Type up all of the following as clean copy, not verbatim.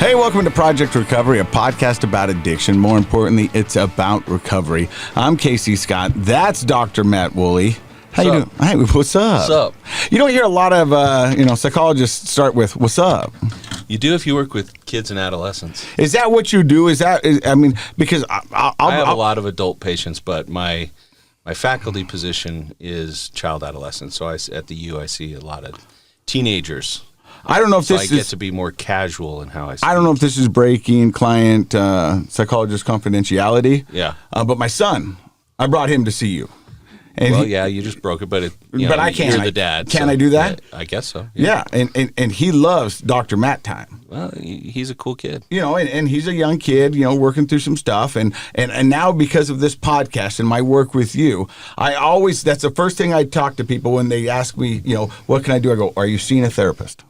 Hey, welcome to Project Recovery, a podcast about addiction. More importantly, it's about recovery. I'm Casey Scott. That's Dr. Matt Woolley. How you doing? Hey, what's up? What's up? You don't hear a lot of, psychologists start with, what's up? You do if you work with kids and adolescents. Is that what you do? Because I have a lot of adult patients, but my faculty position is child adolescent. So at the U, I see a lot of teenagers. I don't know if I get to be more casual in how I see I don't know if this is breaking client psychologist confidentiality. Yeah. But my son, I brought him to see you. And you just broke it, but I can't. You're the dad. Can I do that? I guess so. Yeah, and he loves Dr. Matt time. Well, he's a cool kid. And he's a young kid, working through some stuff. And now because of this podcast and my work with you, that's the first thing I talk to people when they ask me, what can I do? I go, are you seeing a therapist?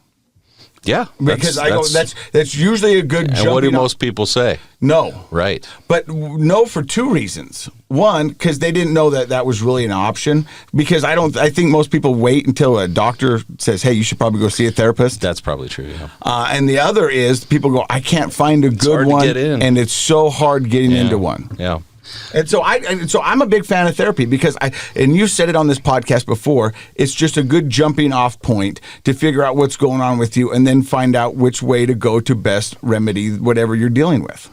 Yeah, because that's usually a good. And what do most people say? No, right? But no, for two reasons. One, because they didn't know that was really an option. Because I think most people wait until a doctor says, "Hey, you should probably go see a therapist." That's probably true. Yeah. And the other is people go, "I can't find a good one," to get in. And it's so hard getting into one. Yeah. And so I'm a big fan of therapy because and you said it on this podcast before, it's just a good jumping off point to figure out what's going on with you and then find out which way to go to best remedy whatever you're dealing with.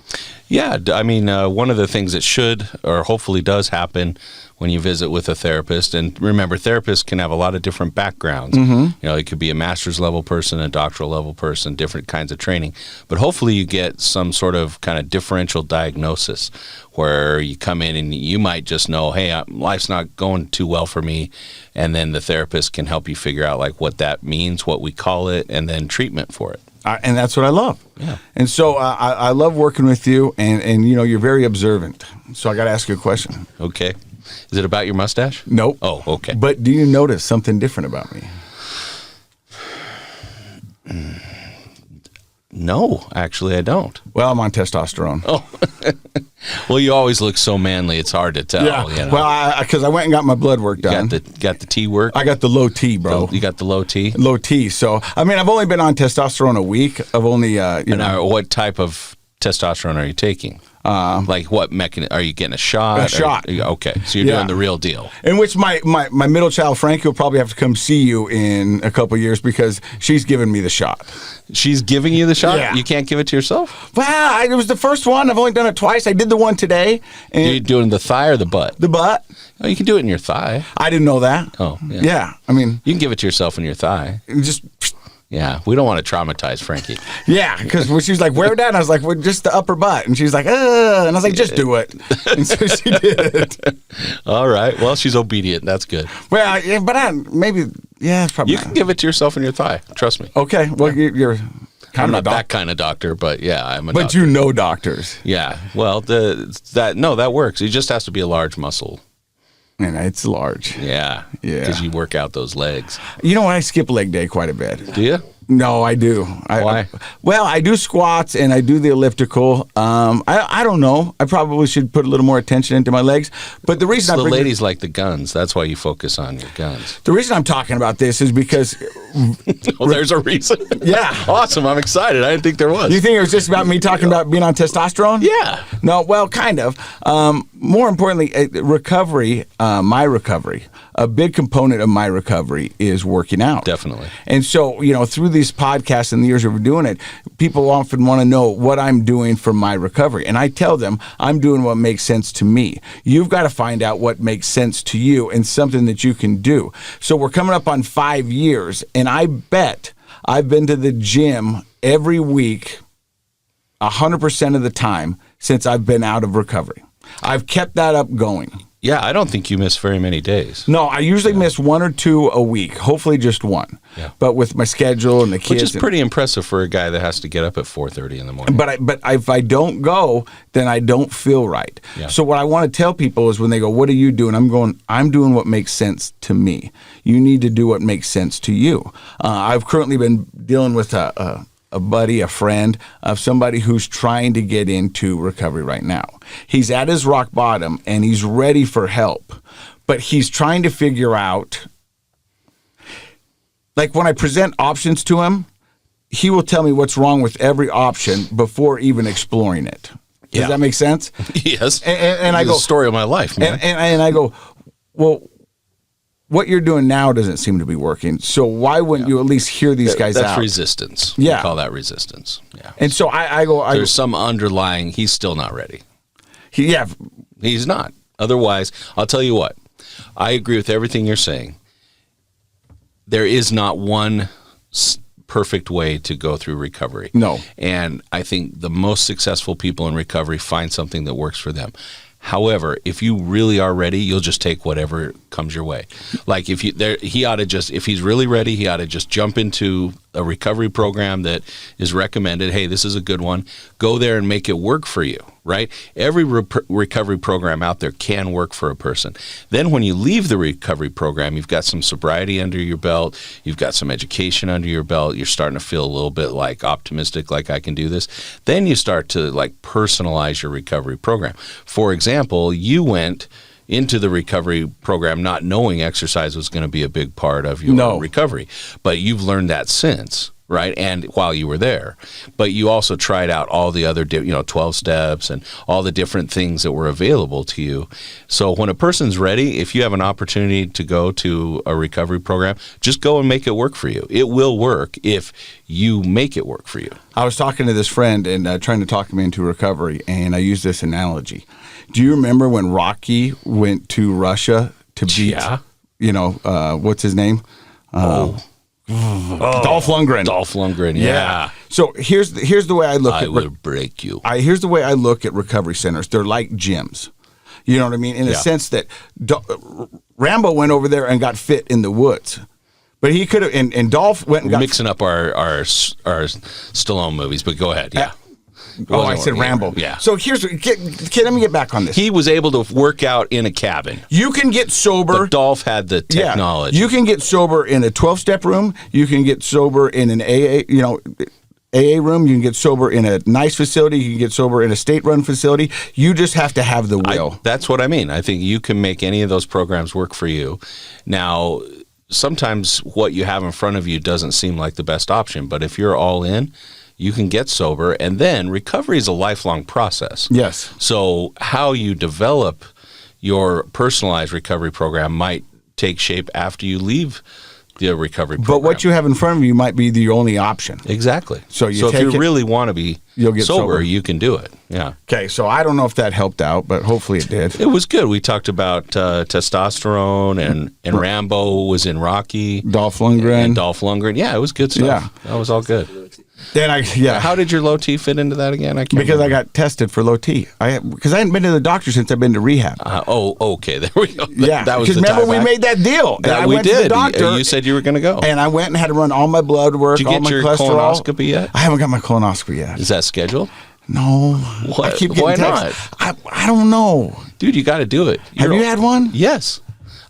Yeah, I mean, one of the things that should or hopefully does happen when you visit with a therapist, and remember, therapists can have a lot of different backgrounds. Mm-hmm. It could be a master's level person, a doctoral level person, different kinds of training. But hopefully you get some sort of kind of differential diagnosis where you come in and you might just know, hey, life's not going too well for me, and then the therapist can help you figure out like what that means, what we call it, and then treatment for it. And that's what I love. Yeah. And so I love working with you, and you're very observant. So I got to ask you a question. Okay. Is it about your mustache? Nope. Oh, okay. But do you notice something different about me? No, actually, I don't. Well, I'm on testosterone. Oh. Well, you always look so manly, it's hard to tell. Yeah. Well, because I went and got my blood work done. Got the T work? I got the low T, bro. You got the low T? Low T. So, I've only been on testosterone a week. I've only, what type of testosterone are you taking? Like what mechanism? Are you getting a shot? A shot. Okay, so you're doing the real deal. In which my middle child, Frankie, will probably have to come see you in a couple of years because she's giving me the shot. She's giving you the shot? Yeah. You can't give it to yourself? Well, it was the first one. I've only done it twice. I did the one today. And are you doing the thigh or the butt? The butt. Oh, you can do it in your thigh. I didn't know that. Oh, yeah. Yeah, you can give it to yourself in your thigh. Just... Yeah, we don't want to traumatize Frankie. Yeah, because when she was like, where, Dad? I was like, well, just the upper butt. And she's like, and I was like, just do it. And so she did. All right. Well, she's obedient. That's good. Well, yeah, but it's probably You can give it to yourself in your thigh. Trust me. Okay. Well, you're I'm not that kind of doctor, but yeah, I'm a doctor. doctor. You know doctors. Yeah. Well, that works. It just has to be a large muscle. And it's large. Yeah. Because you work out those legs. You know what? I skip leg day quite a bit. Do you? No, I do. Why? I do squats and I do the elliptical. I don't know. I probably should put a little more attention into my legs. But the reason the ladies like the guns. That's why you focus on your guns. The reason I'm talking about this is because... Well, there's a reason. Yeah. Awesome. I'm excited. I didn't think there was. You think it was just about me talking about being on testosterone? Yeah. No, well, kind of. More importantly, recovery, my recovery, a big component of my recovery is working out. Definitely. And so, through these podcasts and the years of doing it, people often want to know what I'm doing for my recovery. And I tell them, I'm doing what makes sense to me. You've got to find out what makes sense to you and something that you can do. So we're coming up on 5 years, and I bet I've been to the gym every week 100% of the time since I've been out of recovery. I've kept that up going. Yeah, I don't think you miss very many days. No, I usually miss 1 or 2 a week, hopefully just 1. Yeah. But with my schedule and the kids. Which is pretty impressive for a guy that has to get up at 4:30 in the morning. But if I don't go, then I don't feel right. Yeah. So what I want to tell people is when they go, what are you doing? I'm doing what makes sense to me. You need to do what makes sense to you. I've currently been dealing with a buddy, a friend of somebody who's trying to get into recovery right now. He's at his rock bottom and he's ready for help, but he's trying to figure out, like when I present options to him, he will tell me what's wrong with every option before even exploring it. Does that make sense? Yes. And I go, the story of my life, man. And I go, well, what you're doing now doesn't seem to be working. So why wouldn't you at least hear these guys out? That's resistance. Yeah. We call that resistance. Yeah. And so I go, there's some underlying, he's still not ready. He's not. Otherwise, I'll tell you what, I agree with everything you're saying. There is not one perfect way to go through recovery. No. And I think the most successful people in recovery find something that works for them. However, if you really are ready, you'll just take whatever comes your way. Like if he's really ready, he ought to just jump into a recovery program that is recommended. Hey, this is a good one. Go there and make it work for you, right? Every recovery program out there can work for a person. Then when you leave the recovery program, you've got some sobriety under your belt. You've got some education under your belt. You're starting to feel a little bit like optimistic, like I can do this. Then you start to like personalize your recovery program. For example, you went into the recovery program not knowing exercise was going to be a big part of your recovery. But you've learned that since, right? And while you were there. But you also tried out all the other, 12 steps and all the different things that were available to you. So when a person's ready, if you have an opportunity to go to a recovery program, just go and make it work for you. It will work if you make it work for you. I was talking to this friend and trying to talk him into recovery, and I used this analogy. Do you remember when Rocky went to Russia to beat, what's his name? Dolph Lundgren. Dolph Lundgren, yeah. So here's the way I look at it. I will break you. Here's the way I look at recovery centers. They're like gyms. You know what I mean? In a sense that Rambo went over there and got fit in the woods. But he could have, and Dolph went and got... Mixing up our Stallone movies, but go ahead, yeah. I said Rambo. Yeah. So let me get back on this. He was able to work out in a cabin. You can get sober. But Dolph had the technology. You can get sober in a 12-step room. You can get sober in an AA room. You can get sober in a nice facility. You can get sober in a state-run facility. You just have to have the will. That's what I mean. I think you can make any of those programs work for you. Now, sometimes what you have in front of you doesn't seem like the best option, but if you're all in, you can get sober, and then recovery is a lifelong process. Yes. So how you develop your personalized recovery program might take shape after you leave the recovery program. But what you have in front of you might be the only option. Exactly. So if you really want to be sober, you can do it. Yeah. Okay, so I don't know if that helped out, but hopefully it did. It was good. We talked about testosterone, and Rambo was in Rocky. Dolph Lundgren. Yeah, it was good stuff. Yeah. That was all good. Then How did your low T fit into that again? I got tested for low T. Because I hadn't been to the doctor since I've been to rehab. Okay. There we go. That was the remember we made that deal. That we did. To the doctor, you said you were going to go. And I went and had to run all my blood work, did you all my get your cholesterol. colonoscopy yet? I haven't got my colonoscopy yet. Is that scheduled? No. What? I keep getting Why texts. I don't know. Dude, you got to do it. Have you had one? Yes.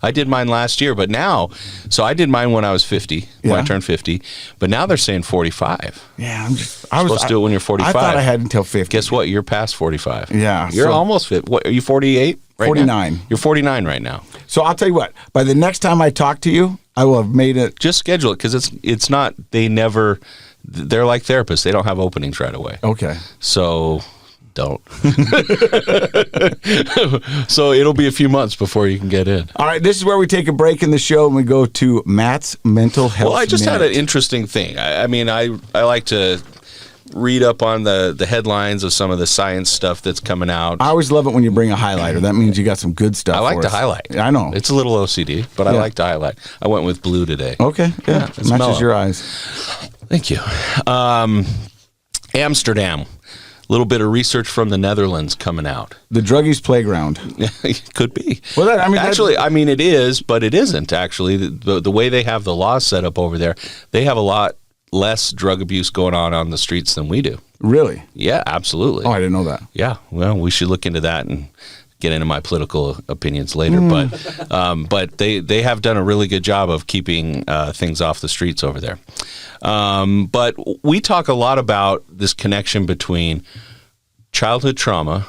I did mine last year, but now, so I did mine when I was 50, when I turned 50, but now they're saying 45. Yeah, I was supposed to do it when you're 45. I thought I had until 50. Guess what? You're past 45. Yeah. You're almost 50. What, are you 48 right 49. now? You're 49 right now. So I'll tell you what, by the next time I talk to you, I will have made it. Just schedule it, because it's not, they're like therapists. They don't have openings right away. Okay. So... don't. So it'll be a few months before you can get in. All right, this is where we take a break in the show and we go to Matt's mental health. Well, I just had an interesting thing. I like to read up on the headlines of some of the science stuff that's coming out. I always love it when you bring a highlighter. That means you got some good stuff. I like to highlight. I know. It's a little OCD, but I like to highlight. I went with blue today. Okay, yeah. It matches mellow. Your eyes. Thank you. Amsterdam. A little bit of research from the Netherlands coming out. The druggies playground. Could be. Well, it is, but it isn't actually. The way they have the laws set up over there, they have a lot less drug abuse going on the streets than we do. Really? Yeah, absolutely. Oh, I didn't know that. Yeah. Well, we should look into that and get into my political opinions later. But they have done a really good job of keeping things off the streets over there. But we talk a lot about this connection between childhood trauma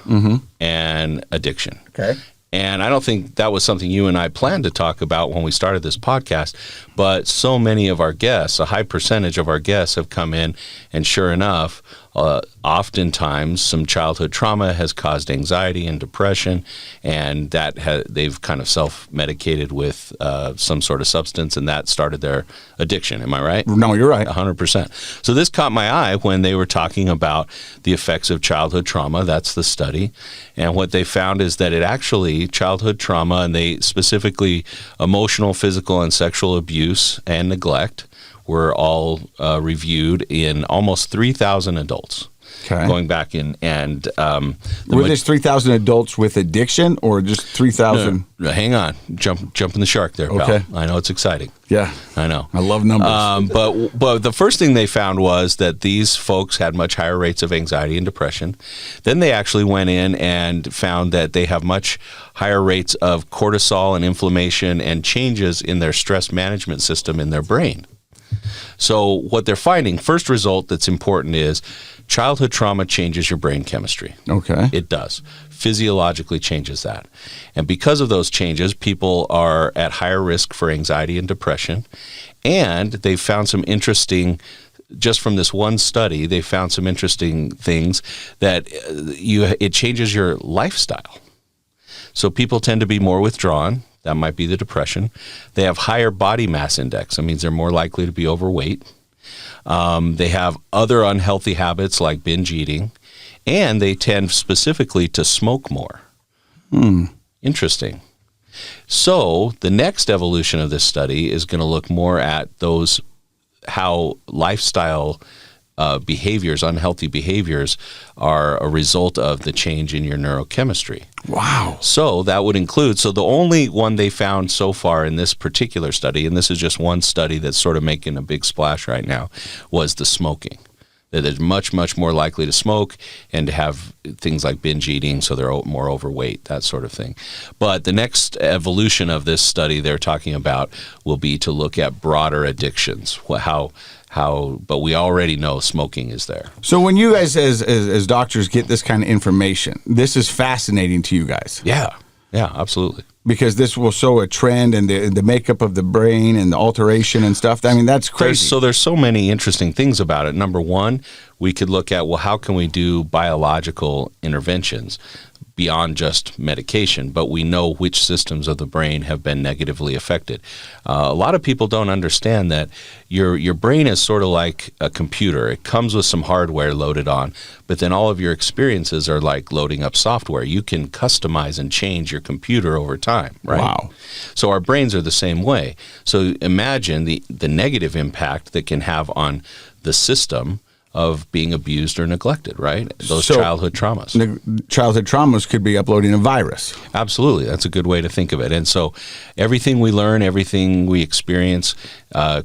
and addiction. Okay. And I don't think that was something you and I planned to talk about when we started this podcast, but so many of our guests, a high percentage of our guests have come in, and sure enough, oftentimes some childhood trauma has caused anxiety and depression, and that they've kind of self-medicated with some sort of substance, and that started their addiction. Am I right? No, you're right. 100%. So this caught my eye when they were talking about the effects of childhood trauma. That's the study. And what they found is that it actually, childhood trauma, and they specifically emotional, physical, and sexual abuse and neglect, were all reviewed in almost 3,000 adults. Okay. Going back in, and were this 3,000 adults with addiction, or just 3,000? No, hang on, jumping the shark there, pal. Okay. I know it's exciting. Yeah, I know. I love numbers. But the first thing they found was that these folks had much higher rates of anxiety and depression. Then they actually went in and found that they have much higher rates of cortisol and inflammation and changes in their stress management system in their brain. So what they're finding, first result that's important, is childhood trauma changes your brain chemistry. Okay. It does. Physiologically changes that. And because of those changes, people are at higher risk for anxiety and depression. And they've found some interesting, just from this one study, they found some interesting things that it changes your lifestyle. So people tend to be more withdrawn. That might be the depression. They have higher body mass index. That means they're more likely to be overweight. They have other unhealthy habits like binge eating, and they tend specifically to smoke more. Interesting. So the next evolution of this study is going to look more at how lifestyle behaviors, unhealthy behaviors, are a result of the change in your neurochemistry. Wow. So that would include, so the only one they found so far in this particular study, and this is just one study that's sort of making a big splash right now, was the smoking. That they're much, much more likely to smoke and to have things like binge eating, so they're more overweight, that sort of thing. But the next evolution of this study they're talking about will be to look at broader addictions, but we already know smoking is there. So when you guys as doctors get this kind of information, this is fascinating to you guys. Yeah, absolutely. Because this will show a trend and the makeup of the brain and the alteration and stuff. I mean, that's crazy. There's so many interesting things about it. Number one, we could look at, well, how can we do biological interventions beyond just medication, but we know which systems of the brain have been negatively affected. A lot of people don't understand that your brain is sort of like a computer. It comes with some hardware loaded on, but then all of your experiences are like loading up software. You can customize and change your computer over time, right? Wow. So our brains are the same way. So imagine the negative impact that can have on the system of being abused or neglected, right? Those childhood traumas. Childhood traumas could be uploading a virus. Absolutely. That's a good way to think of it. And so everything we learn, everything we experience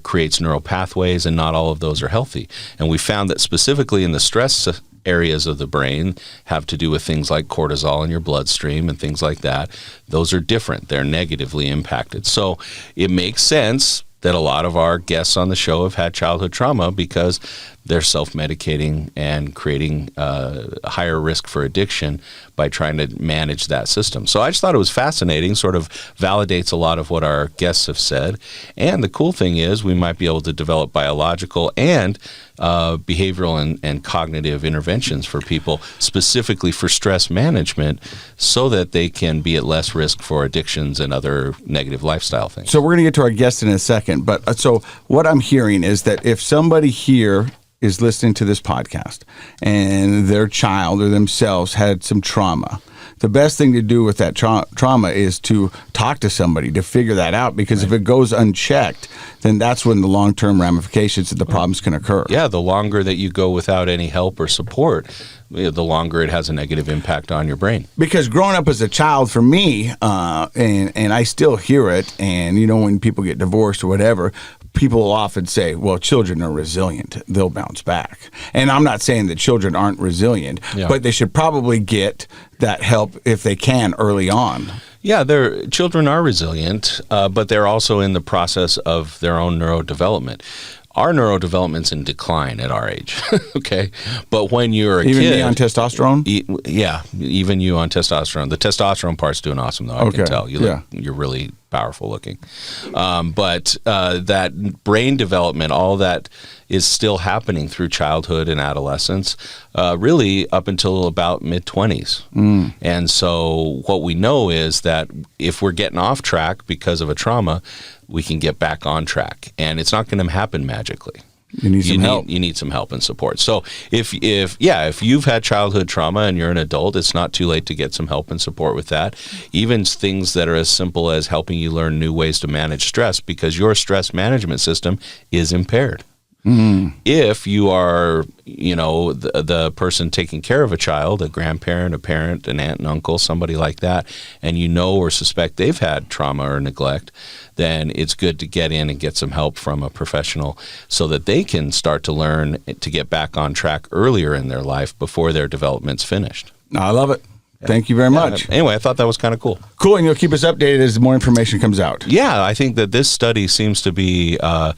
creates neural pathways, and not all of those are healthy. And we found that specifically in the stress areas of the brain have to do with things like cortisol in your bloodstream and things like that. Those are different. They're negatively impacted. So it makes sense that a lot of our guests on the show have had childhood trauma because they're self-medicating and creating a higher risk for addiction by trying to manage that system. So I just thought it was fascinating, sort of validates a lot of what our guests have said. And the cool thing is we might be able to develop biological and behavioral and cognitive interventions for people, specifically for stress management, so that they can be at less risk for addictions and other negative lifestyle things. So we're going to get to our guest in a second, but so what I'm hearing is that if somebody here is listening to this podcast and their child or themselves had some trauma, the best thing to do with that trauma is to talk to somebody to figure that out, because if it goes unchecked, then that's when the long-term ramifications of the problems can occur. Yeah, the longer that you go without any help or support, the longer it has a negative impact on your brain. Because growing up as a child for me, and I still hear it, and you know, when people get divorced or whatever, people will often say, well, children are resilient. They'll bounce back. And I'm not saying that children aren't resilient, but they should probably get that help if they can early on. Yeah, children are resilient, but they're also in the process of their own neurodevelopment. our neurodevelopment's in decline at our age. Okay. But when you're a Even kid. me on testosterone? Yeah. Even you on testosterone. The testosterone part's doing awesome, though. I can tell. You're really powerful looking. But that brain development, all that is still happening through childhood and adolescence, really up until about mid-20s. And so what we know is that if we're getting off track because of a trauma, we can get back on track. And it's not going to happen magically. You need some help. You need some help and support. So if you've had childhood trauma and you're an adult, it's not too late to get some help and support with that. Even things that are as simple as helping you learn new ways to manage stress, because your stress management system is impaired. If you are, the person taking care of a child, a grandparent, a parent, an aunt and uncle, somebody like that, and you know or suspect they've had trauma or neglect, then it's good to get in and get some help from a professional so that they can start to learn to get back on track earlier in their life before their development's finished. I love it. Thank you very much. Anyway, I thought that was kind of cool. Cool, and you'll keep us updated as more information comes out. Yeah, I think that this study seems to be kind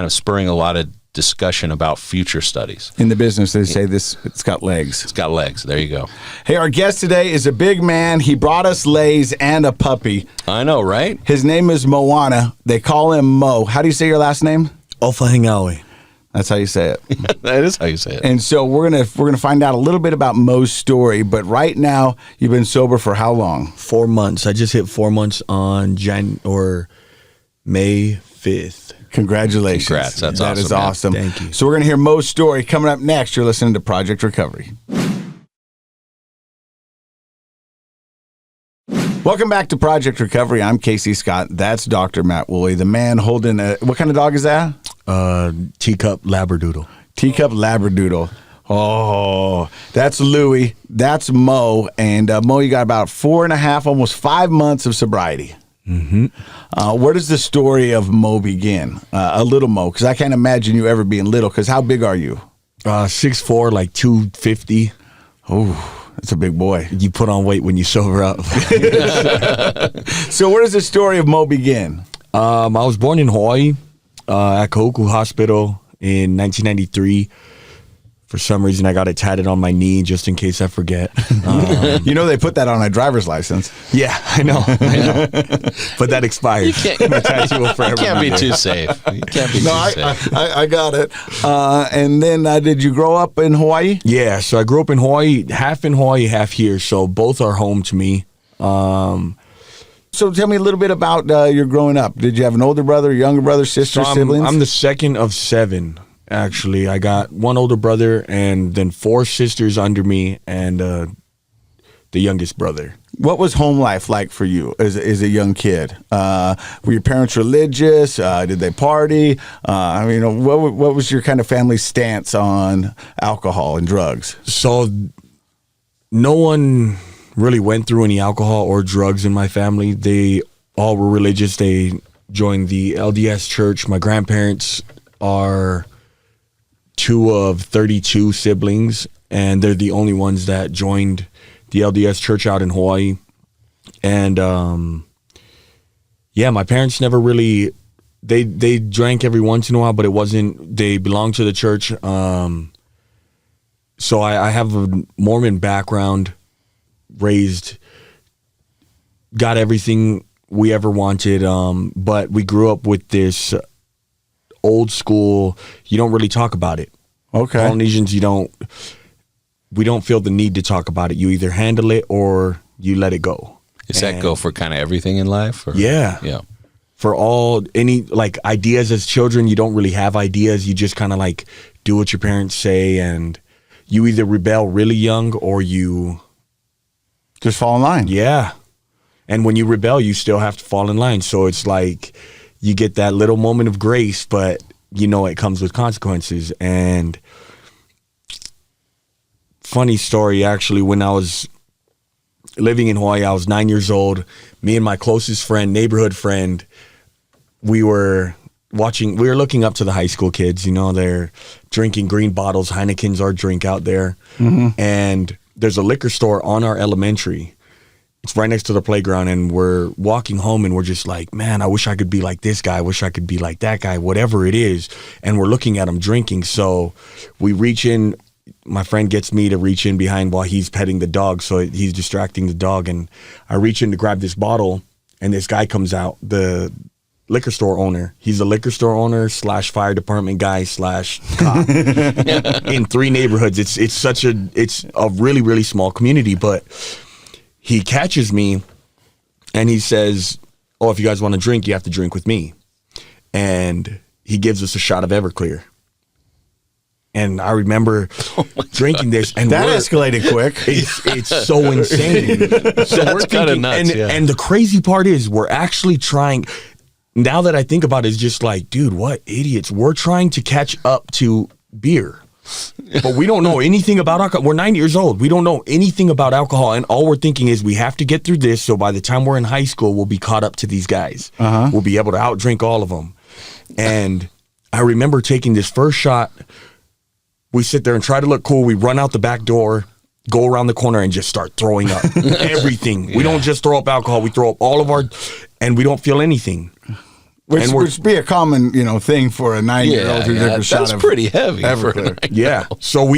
of spurring a lot of discussion about future studies. In the business, they say it's got legs. It's got legs. There you go. Hey, our guest today is a big man. He brought us Lays and a puppy. I know, right? His name is Moana. They call him Mo. How do you say your last name? Ofahengaue. That's how you say it. That is how you say it. And so we're gonna find out a little bit about Mo's story. But right now, you've been sober for how long? 4 months. I just hit 4 months on May 5th. Congratulations. Congrats. That's That awesome, is man. awesome. Thank you. So we're going to hear Mo's story coming up next. You're listening to Project Recovery. Welcome back to Project Recovery. I'm Casey Scott. That's Dr. Matt Woolley, the man holding what kind of dog is that? Teacup Labradoodle. Teacup Labradoodle. Oh, that's Louie. That's Mo. And Mo, you got about 4.5, almost 5 months of sobriety. Where does the story of Mo begin? A little Mo, because I can't imagine you ever being little, because how big are you? 6'4", like 250. Oh, that's a big boy. You put on weight when you sober up. So where does the story of Mo begin? I was born in Hawaii at Kahuku Hospital in 1993. For some reason, I got it tatted on my knee just in case I forget. They put that on a driver's license. Yeah, I know. But that expired. You can't be too safe. You can't be too safe. I got it. And then did you grow up in Hawaii? Yeah, so I grew up in Hawaii, half here. So both are home to me. So tell me a little bit about your growing up. Did you have an older brother, younger brother, sister, siblings? I'm the second of 7. Actually, I got one older brother and then 4 sisters under me and the youngest brother. What was home life like for you as a young kid? Were your parents religious? Did they party? What was your kind of family stance on alcohol and drugs? So no one really went through any alcohol or drugs in my family. They all were religious. They joined the LDS church. My grandparents are 2 of 32 siblings, and they're the only ones that joined the LDS church out in Hawaii. And my parents never really they drank every once in a while, but they belonged to the church. So I have a Mormon background, got everything we ever wanted, but we grew up with this old school, you don't really talk about it. Okay. Polynesians, we don't feel the need to talk about it. You either handle it or you let it go. Does that go for kind of everything in life? Or? Yeah. Yeah. For any ideas as children, you don't really have ideas. You just kind of do what your parents say, and you either rebel really young or you just fall in line. Yeah. And when you rebel, you still have to fall in line. So it's you get that little moment of grace, but it comes with consequences. And funny story, actually, when I was living in Hawaii, I was 9 years old. Me and my closest friend, neighborhood friend, we were looking up to the high school kids. They're drinking green bottles. Heineken's our drink out there. Mm-hmm. And there's a liquor store on our elementary. it's right next to the playground, and we're walking home, and we're just like, man, I wish I could be like this guy. I wish I could be like that guy, whatever it is. And we're looking at him drinking. So we reach in. My friend gets me to reach in behind while he's petting the dog. So he's distracting the dog. And I reach in to grab this bottle, and this guy comes out, the liquor store owner. He's a liquor store owner / fire department guy / cop in 3 neighborhoods. It's a really, really small community, but he catches me and he says, oh, if you guys want to drink, you have to drink with me. And he gives us a shot of Everclear. And I remember drinking this, and that escalated quick. It's so insane. So we're thinking, nuts, and the crazy part is, we're actually trying. Now that I think about it, it's just like, dude, what idiots! We're trying to catch up to beer, but we don't know anything about alcohol. We're 9 years old. We don't know anything about alcohol, and all we're thinking is we have to get through this. So by the time we're in high school, we'll be caught up to these guys. We'll be able to outdrink all of them. And I remember taking this first shot. We sit there and try to look cool. We run out the back door, go around the corner, and just start throwing up everything. We don't just throw up alcohol. We throw up all of our, and we don't feel anything. Which would be a common, thing for a 9-year-old who took a shot of. That's pretty heavy. For a 9-year-old. So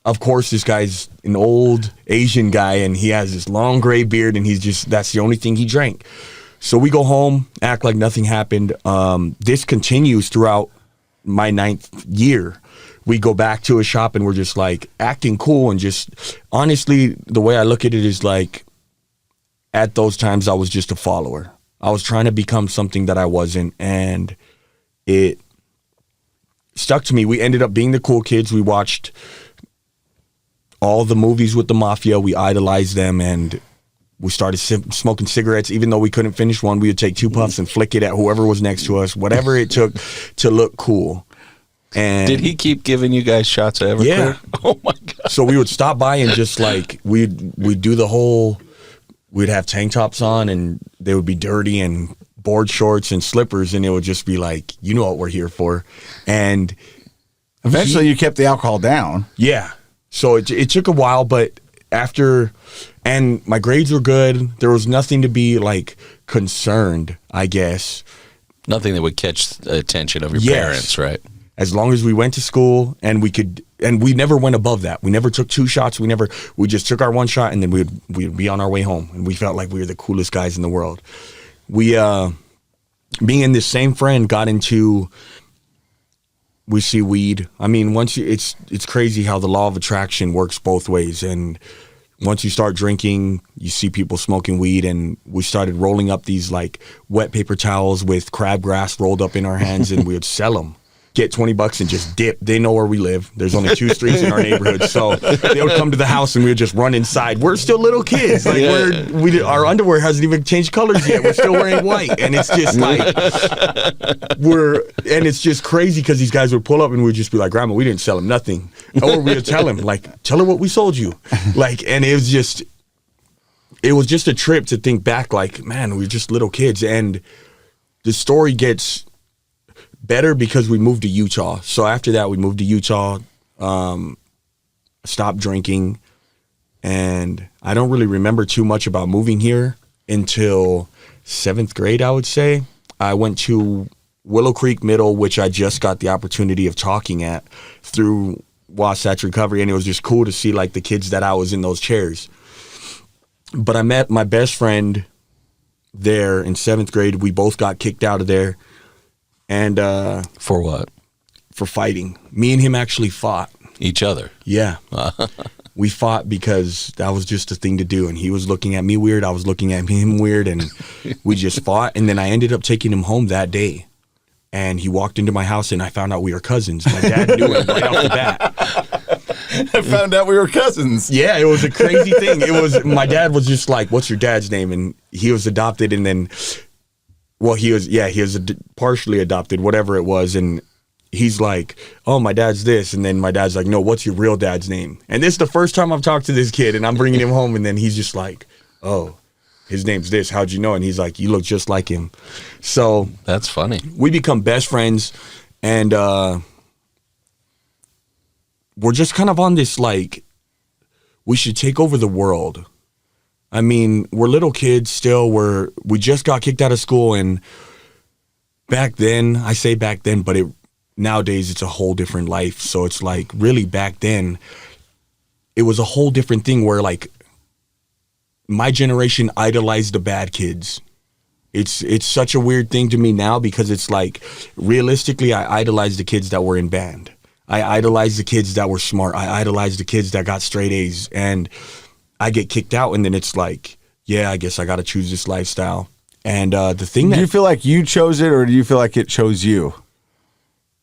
of course, this guy's an old Asian guy, and he has this long gray beard, and that's the only thing he drank. So we go home, act like nothing happened. This continues throughout my 9th year. We go back to a shop, and we're just like acting cool, and just honestly, the way I look at it is like, at those times I was just a follower. I was trying to become something that I wasn't, and it stuck to me. We ended up being the cool kids. We watched all the movies with the mafia. We idolized them, and we started smoking cigarettes. Even though we couldn't finish one, we would take 2 puffs and flick it at whoever was next to us, whatever it took to look cool. And did he keep giving you guys shots of Everclear? Yeah. Oh my God. So we would stop by and just like we'd do the whole. We'd have tank tops on, and they would be dirty, and board shorts and slippers, and it would just be like, you know what we're here for. And eventually, you kept the alcohol down. Yeah. So it took a while, but after, and my grades were good. There was nothing to be like concerned, I guess. Nothing that would catch the attention of your parents, right? As long as we went to school, and we never went above that. We never took 2 shots. We just took our 1 shot, and then we'd be on our way home, and we felt like we were the coolest guys in the world. We, being in this same friend, got into, we see weed. I mean, it's crazy how the law of attraction works both ways. And once you start drinking, you see people smoking weed, and we started rolling up these like wet paper towels with crabgrass rolled up in our hands, and we would sell them. Get $20 and just dip. They know where we live. There's only 2 streets in our neighborhood, so they would come to the house and we would just run inside. We're still little kids. Like our underwear hasn't even changed colors yet. We're still wearing white, and it's just like and it's just crazy because these guys would pull up and we'd just be like, "Grandma, we didn't sell him nothing," or we would tell him like, "Tell her what we sold you," like, and it was just a trip to think back. Like, man, we were just little kids, and the story gets better because we moved to Utah. So after that, we moved to Utah, stopped drinking, and I don't really remember too much about moving here until 7th grade, I would say. I went to Willow Creek Middle, which I just got the opportunity of talking at through Wasatch Recovery, and it was just cool to see like the kids that I was in those chairs. But I met my best friend there in 7th grade. We both got kicked out of there. And for what? For fighting. Me and him actually fought. Each other? Yeah. We fought because that was just a thing to do. And he was looking at me weird. I was looking at him weird. And we just fought. And then I ended up taking him home that day. And he walked into my house, and I found out we were cousins. My dad knew it right off the bat. I found out we were cousins. Yeah, it was a crazy thing. My dad was just like, "What's your dad's name?" And he was adopted, and then... Well, he was partially adopted, whatever it was. And he's like, "Oh, my dad's this." And then my dad's like, "No, what's your real dad's name?" And this is the first time I've talked to this kid, and I'm bringing him home. And then he's just like, "Oh, his name's this. How'd you know?" And he's like, "You look just like him." So that's funny. We become best friends, and we're just kind of on this, like, we should take over the world. I mean, we're little kids still. We just got kicked out of school, and back then, I say back then, but nowadays it's a whole different life. So it's like really back then, it was a whole different thing where like my generation idolized the bad kids. It's such a weird thing to me now because it's like realistically, I idolized the kids that were in band. I idolized the kids that were smart. I idolized the kids that got straight A's, and I get kicked out, and then it's like, yeah, I guess I got to choose this lifestyle. And the thing do you feel like you chose it, or do you feel like it chose you?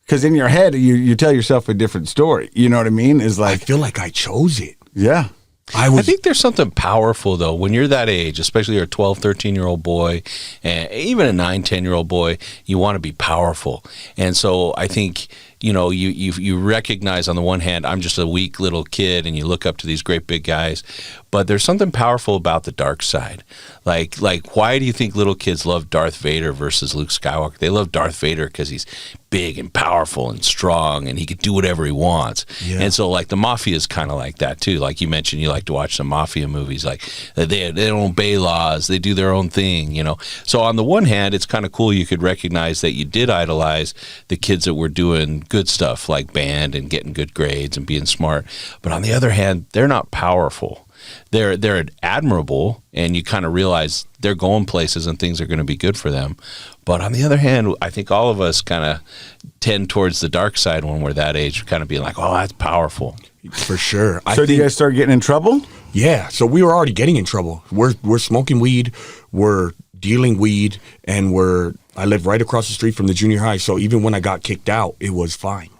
Because in your head, you tell yourself a different story. You know what I mean? Is like I feel like I chose it. Yeah. I think there's something powerful, though, when you're that age, especially you're a 12, 13-year-old boy, and even a 9, 10-year-old boy, you want to be powerful. And so I think, you know, you recognize on the one hand, I'm just a weak little kid, and you look up to these great big guys. But there's something powerful about the dark side. Like why do you think little kids love Darth Vader versus Luke Skywalker? They love Darth Vader because he's big and powerful and strong, and he could do whatever he wants. Yeah. And so, like, the mafia is kind of like that too. Like you mentioned, you like to watch some mafia movies. Like they don't obey laws; they do their own thing. You know. So on the one hand, it's kind of cool. You could recognize that you did idolize the kids that were doing good stuff, like band and getting good grades and being smart. But on the other hand, they're not powerful. They're admirable, and you kind of realize they're going places and things are going to be good for them. But on the other hand, I think all of us kind of tend towards the dark side when we're that age, kind of being like, oh, that's powerful. For sure. So do you guys start getting in trouble? Yeah. So we were already getting in trouble. We're smoking weed, we're dealing weed, and I live right across the street from the junior high. So even when I got kicked out, it was fine.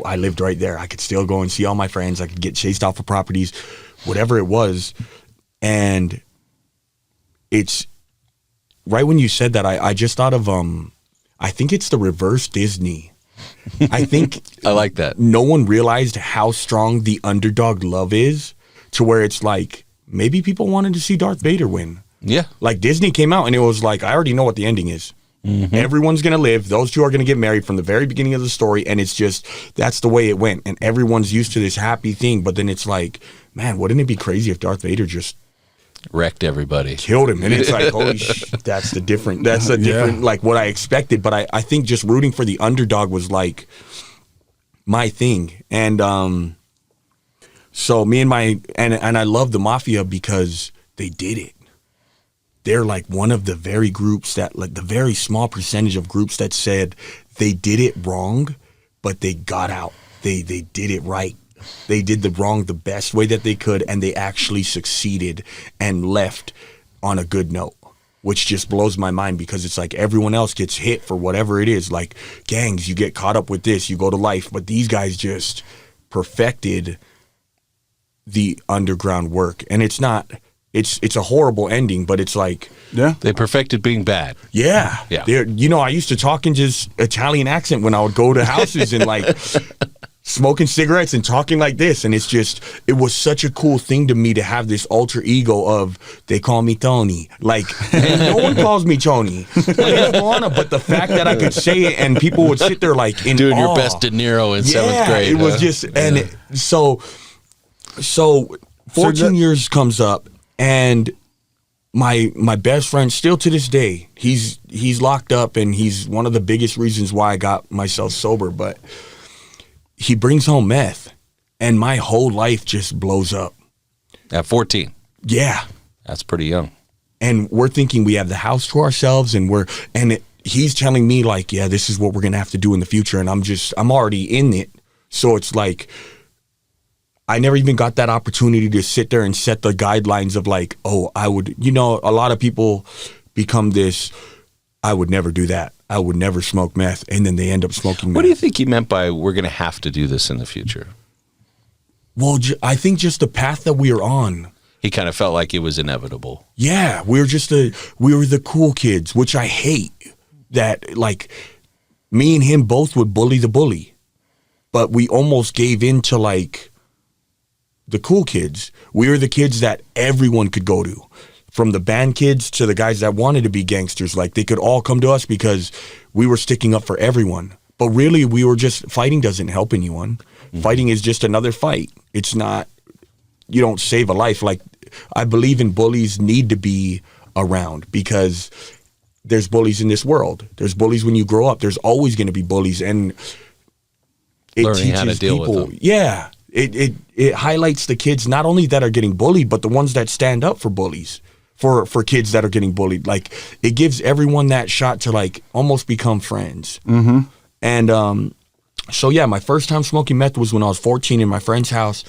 I lived right there. I could still go and see all my friends. I could get chased off of properties, whatever it was. And it's right when you said that, I just thought of, I think it's the reverse Disney. I think I like that. No one realized how strong the underdog love is, to where it's like, maybe people wanted to see Darth Vader win. Yeah. Like Disney came out and it was like, I already know what the ending is. Mm-hmm. Everyone's going to live. Those two are going to get married from the very beginning of the story. And it's just, that's the way it went. And everyone's used to this happy thing. But then it's like, man, wouldn't it be crazy if Darth Vader just wrecked everybody, killed him? And it's like, holy that's a different, like what I expected. But I think just rooting for the underdog was like my thing. And so me and and I love the Mafia because they did it. They're like one of the very groups that, like the very small percentage of groups that said they did it wrong, but they got out. They did it right. They did the wrong the best way that they could, and they actually succeeded and left on a good note, which just blows my mind because it's like everyone else gets hit for whatever it is. Like gangs, you get caught up with this, you go to life, but these guys just perfected the underground work. And it's not... It's a horrible ending, but it's like... Yeah. They perfected being bad. Yeah. Yeah. You know, I used to talk in just Italian accent when I would go to houses and like smoking cigarettes and talking like this. And it's just, it was such a cool thing to me to have this alter ego of, they call me Tony. Like, and no one calls me Tony. Like, it's Moana, but the fact that I could say it and people would sit there like in doing awe. your best De Niro in 7th grade. It was just, and so 14 years comes up. And my best friend, still to this day, he's locked up, and he's one of the biggest reasons why I got myself sober. But he brings home meth, and my whole life just blows up. At 14. Yeah. That's pretty young. And we're thinking we have the house to ourselves, and he's telling me like, yeah, this is what we're gonna have to do in the future, and I'm already in it. So it's like, I never even got that opportunity to sit there and set the guidelines of like, oh, I would, you know, a lot of people become this, I would never do that. I would never smoke meth. And then they end up smoking meth. What do you think he meant by we're going to have to do this in the future? Well, I think just the path that we are on. He kind of felt like it was inevitable. Yeah, we were the cool kids, which I hate. That like me and him both would bully the bully. But we almost gave in to like the cool kids. We were the kids that everyone could go to, from the band kids to the guys that wanted to be gangsters. Like they could all come to us because we were sticking up for everyone. But really, we were just, fighting doesn't help anyone. Mm-hmm. Fighting is just another fight. It's not, you don't save a life. Like believe in bullies need to be around because there's bullies in this world. There's bullies when you grow up. There's always going to be bullies, and it Learning teaches how to deal people. with them. Yeah, it highlights the kids not only that are getting bullied, but the ones that stand up for bullies, for kids that are getting bullied. Like, it gives everyone that shot to like almost become friends. Mm-hmm. And so yeah, my first time smoking meth was when I was 14 in my friend's house,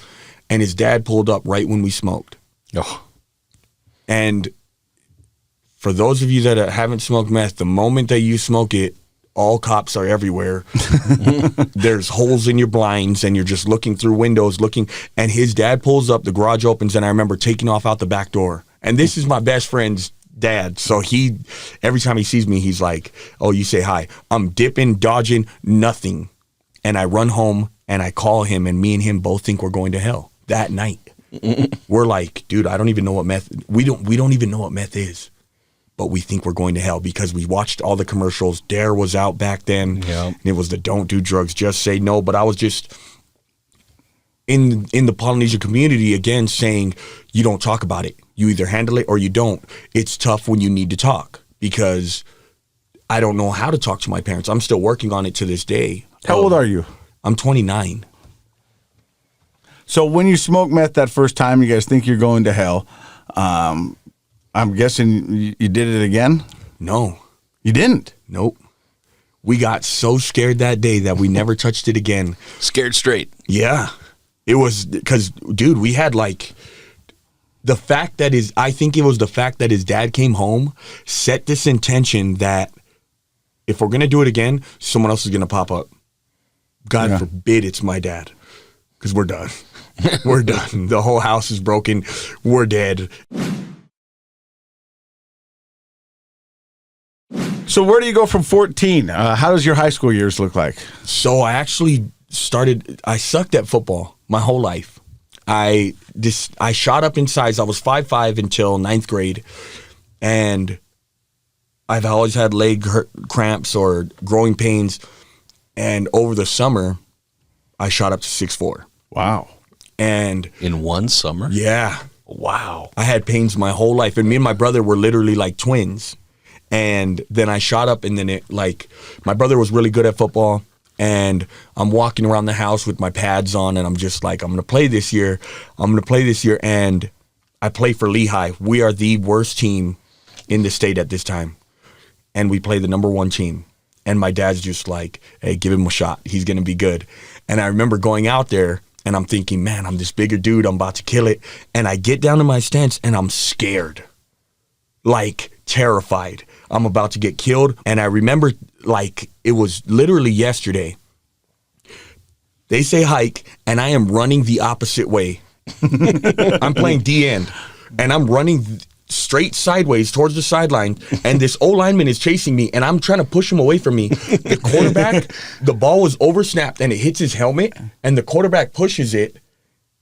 and his dad pulled up right when we smoked. Oh. And for those of you that haven't smoked meth, the moment that you smoke it, all cops are everywhere. There's holes in your blinds, and you're just looking through windows, and his dad pulls up, the garage opens, and I remember taking off out the back door. And this is my best friend's dad, so every time he sees me, he's like, oh, you say hi. I'm dipping, dodging, nothing. And I run home, and I call him, and me and him both think we're going to hell that night. We're like, dude, I don't even know what meth, we don't even know what meth is. But we think we're going to hell because we watched all the commercials. Dare was out back then. Yeah. And it was the don't do drugs, just say no. But I was just in the Polynesian community, again, saying you don't talk about it. You either handle it or you don't. It's tough when you need to talk because I don't know how to talk to my parents. I'm still working on it to this day. How old are you? I'm 29. So when you smoke meth that first time, you guys think you're going to hell. I'm guessing you did it again? No. You didn't? Nope. We got so scared that day that we never touched it again. Scared straight. Yeah. It was because, dude, we had like I think it was the fact that his dad came home set this intention that if we're going to do it again, someone else is going to pop up. God forbid it's my dad, because we're done. We're done. The whole house is broken. We're dead. So where do you go from 14? How does your high school years look like? So I actually I sucked at football my whole life. I shot up in size. I was 5'5" until 9th grade. And I've always had leg cramps or growing pains. And over the summer, I shot up to 6'4". Wow. And In one summer? yeah, Wow. I had pains my whole life. And me and my brother were literally like twins. And then I shot up, and then my brother was really good at football, and I'm walking around the house with my pads on, and I'm just like, I'm going to play this year. And I play for Lehigh. We are the worst team in the state at this time, and we play the number 1 team. And my dad's just like, hey, give him a shot. He's going to be good. And I remember going out there, and I'm thinking, man, I'm this bigger dude. I'm about to kill it. And I get down to my stance, and I'm scared, like terrified. I'm about to get killed. And I remember like it was literally yesterday. They say hike, and I am running the opposite way. I'm playing D-end, and I'm running straight sideways towards the sideline, and this O-lineman is chasing me, and I'm trying to push him away from me. The quarterback, the ball was oversnapped, and it hits his helmet, and the quarterback pushes it,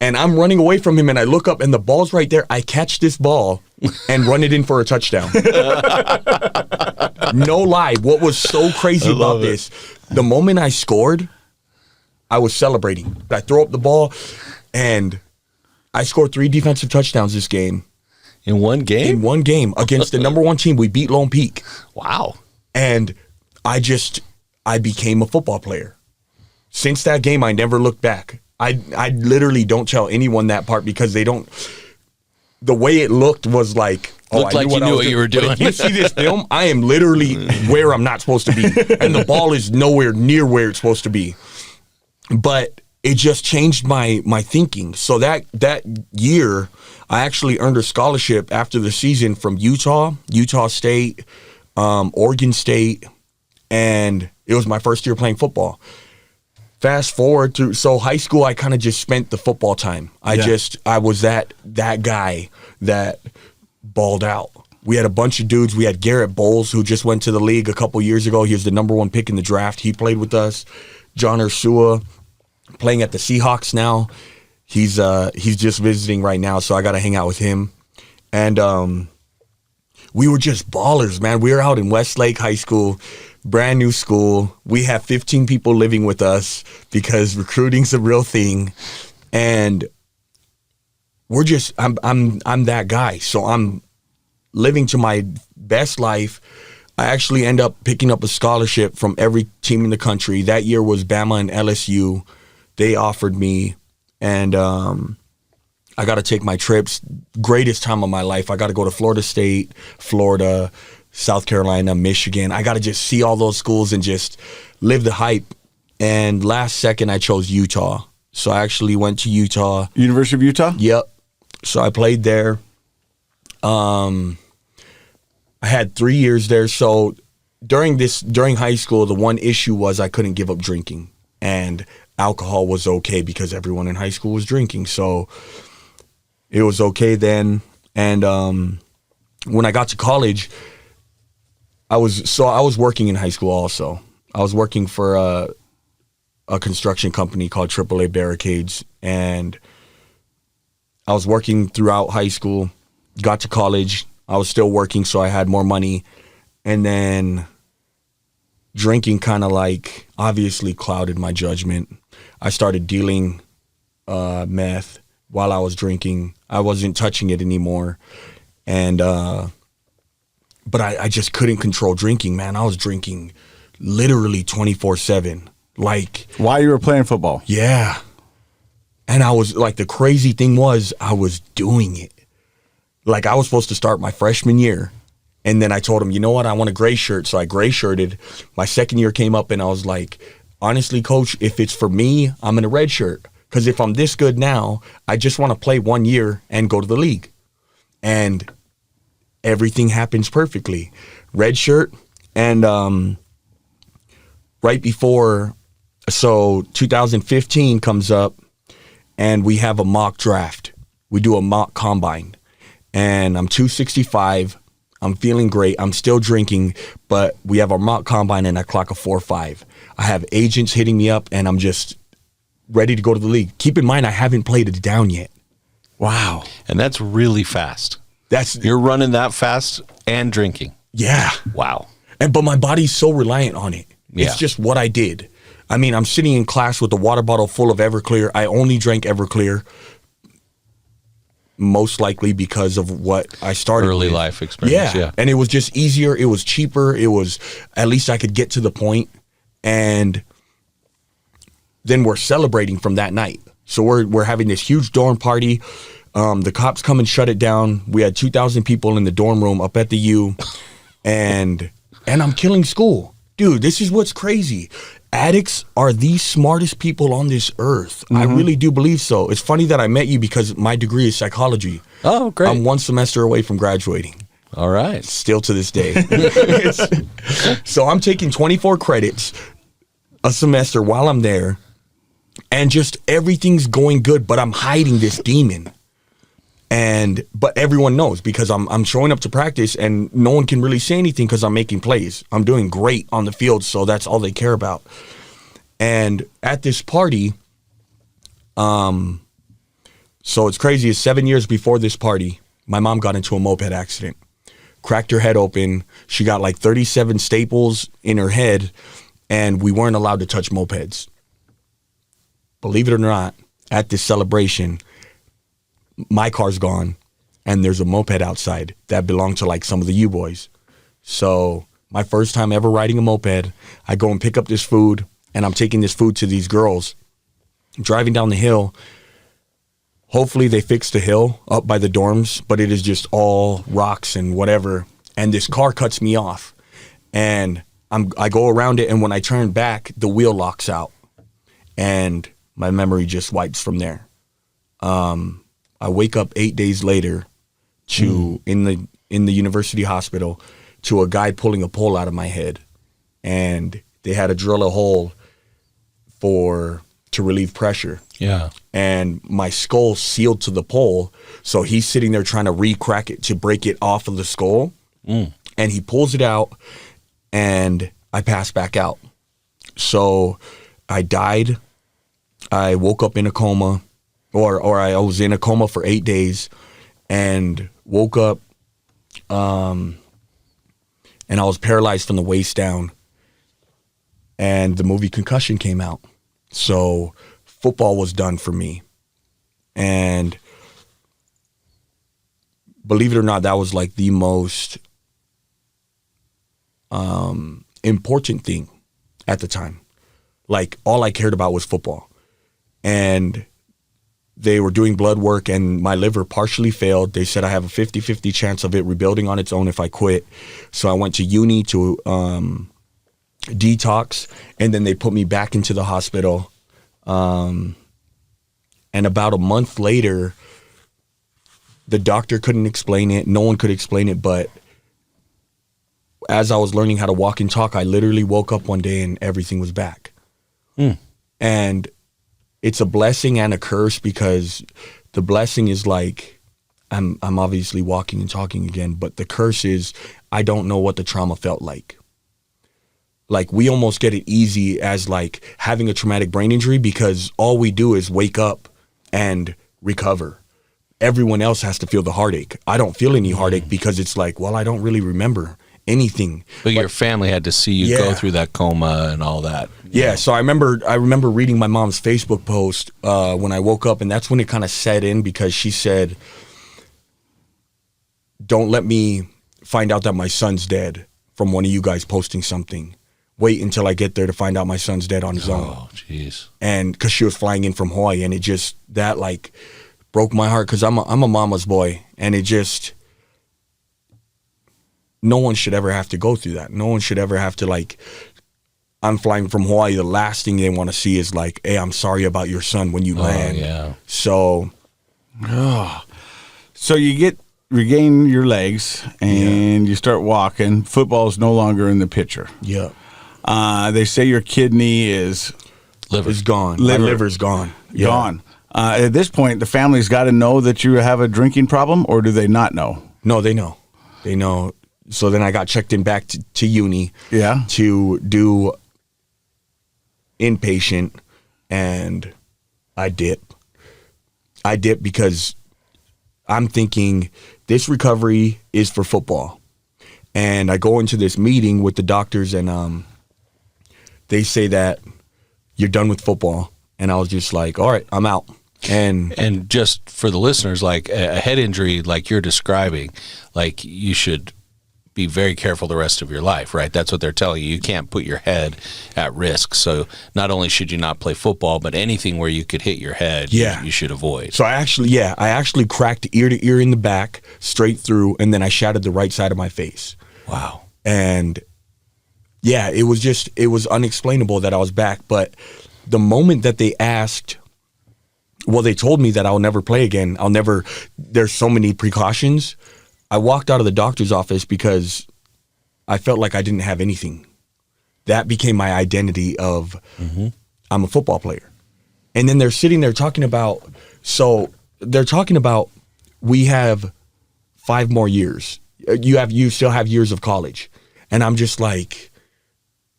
and I'm running away from him, and I look up, and the ball's right there. I catch this ball and run it in for a touchdown. No lie. What was so crazy about this, the moment I scored, I was celebrating. I throw up the ball, and I scored 3 defensive touchdowns this game. In one game? In one game against the number 1 team. We beat Lone Peak. Wow. And I became a football player. Since that game, I never looked back. I literally don't tell anyone that part because they don't. The way it looked was like, Looked like you knew what you were doing. But if you see this film, I am literally where I'm not supposed to be, and the ball is nowhere near where it's supposed to be. But it just changed my thinking. So that year, I actually earned a scholarship after the season from Utah State, Oregon State, and it was my first year playing football. Fast forward to high school, I kind of just spent the football time. I was that guy that balled out. We had a bunch of dudes. We had Garrett Bowles, who just went to the league a couple years ago. He was the number 1 pick in the draft. He played with us. John Ursua, playing at the Seahawks now. He's just visiting right now, so I got to hang out with him. And we were just ballers, man. We were out in Westlake High School, brand new school. We have 15 people living with us because recruiting's a real thing. And I'm that guy. So I'm living to my best life. I actually end up picking up a scholarship from every team in the country. That year was Bama and LSU. They offered me, and I got to take my trips. Greatest time of my life. I got to go to Florida State, Florida, South Carolina, Michigan. I got to just see all those schools and just live the hype. And last second, I chose Utah. So I actually went to Utah. University of Utah? Yep. So I played there. I had 3 years there. So during high school, the one issue was I couldn't give up drinking. And alcohol was okay because everyone in high school was drinking. So it was okay then. And when I got to college, I was working in high school also. I was working for a construction company called AAA Barricades, and I was working throughout high school. Got to college, I was still working, so I had more money, and then drinking kind of like obviously clouded my judgment. I started dealing meth while I was drinking. I wasn't touching it anymore, and but I just couldn't control drinking, man. I was drinking literally 24/7. Like, while you were playing football? Yeah. And I was like, the crazy thing was I was doing it. Like, I was supposed to start my freshman year. And then I told him, you know what? I want a gray shirt. So I gray shirted. My second year came up and I was like, honestly, coach, if it's for me, I'm in a red shirt. Because if I'm this good now, I just want to play 1 year and go to the league. And everything happens perfectly. Red shirt. And right before, so 2015 comes up and we have a mock draft. We do a mock combine. And I'm 265. I'm feeling great. I'm still drinking, but we have our mock combine and I clock a 4.5. I have agents hitting me up and I'm just ready to go to the league. Keep in mind, I haven't played it down yet. Wow. And that's really fast. You're running that fast and drinking. Yeah. Wow. But my body's so reliant on it. Yeah. It's just what I did. I mean, I'm sitting in class with a water bottle full of Everclear. I only drank Everclear, most likely because of what I started Early with. life experience, yeah. And it was just easier. It was cheaper. It was, at least I could get to the point. And then we're celebrating from that night. So we're having this huge dorm party. The cops come and shut it down. We had 2,000 people in the dorm room up at the U. And I'm killing school. Dude, this is what's crazy. Addicts are the smartest people on this earth. Mm-hmm. I really do believe so. It's funny that I met you because my degree is psychology. Oh, great. I'm one semester away from graduating. All right. Still to this day. So I'm taking 24 credits a semester while I'm there, and just everything's going good, but I'm hiding this demon. But everyone knows because I'm showing up to practice and no one can really say anything because I'm making plays. I'm doing great on the field, so that's all they care about. And at this party, so it's crazy. It's 7 years before this party, my mom got into a moped accident, cracked her head open. She got like 37 staples in her head, and we weren't allowed to touch mopeds. Believe it or not, at this celebration, my car's gone and there's a moped outside that belonged to like some of the U-boys. So my first time ever riding a moped, I go and pick up this food and I'm taking this food to these girls. Driving down the hill, hopefully they fixed the hill up by the dorms, but it is just all rocks and whatever. And this car cuts me off and I go around it, and when I turn back, the wheel locks out and my memory just wipes from there. I wake up 8 days later to in the university hospital to a guy pulling a pole out of my head, and they had to drill a hole to relieve pressure. Yeah. And my skull sealed to the pole, so he's sitting there trying to re-crack it to break it off of the skull, and he pulls it out, and I pass back out. So I died. I woke up in a coma. Or I was in a coma for 8 days and woke up and I was paralyzed from the waist down. And the movie Concussion came out. So football was done for me. And believe it or not, that was like the most important thing at the time. Like, all I cared about was football. And they were doing blood work, and my liver partially failed. They said I have a 50-50 chance of it rebuilding on its own if I quit. So I went to uni to detox, and then they put me back into the hospital. And about a month later, the doctor couldn't explain it. No one could explain it. But as I was learning how to walk and talk, I literally woke up one day and everything was back. And it's a blessing and a curse, because the blessing is like, I'm obviously walking and talking again, but the curse is I don't know what the trauma felt like. Like, we almost get it easy as like having a traumatic brain injury, because all we do is wake up and recover. Everyone else has to feel the heartache. I don't feel any heartache, because it's like, well, I don't really remember anything. But your family had to see you go through that coma and all that. Yeah, so I remember reading my mom's Facebook post when I woke up, and that's when it kind of set in, because she said, don't let me find out that my son's dead from one of you guys posting something. Wait until I get there to find out my son's dead on his own. Oh, jeez. And because she was flying in from Hawaii, and it just, that like broke my heart, because I'm a mama's boy, and it just, no one should ever have to go through that. No one should ever have to, like, I'm flying from Hawaii, the last thing they want to see is like, hey, I'm sorry about your son when you land. Yeah. So you regain your legs and you start walking. Football is no longer in the picture. Yeah. They say your kidney is gone. My liver's gone. Yeah. Gone. At this point, the family's got to know that you have a drinking problem, or do they not know? No, they know. They know. So then I got checked in back to uni to do inpatient, and I dip because I'm thinking this recovery is for football. And I go into this meeting with the doctors, and they say that you're done with football. And I was just like, all right, I'm out. And just for the listeners, like a head injury like you're describing, like you should be very careful the rest of your life, right? That's what they're telling you. You can't put your head at risk. So not only should you not play football, but anything where you could hit your head, you should avoid. So I actually cracked ear to ear in the back, straight through, and then I shattered the right side of my face. Wow. And yeah, it was unexplainable that I was back. But the moment that they asked, well, they told me that I'll never play again. There's so many precautions. I walked out of the doctor's office because I felt like I didn't have anything. That became my identity of I'm a football player. And then they're sitting there talking about, we have 5 more years. You still have years of college. And I'm just like,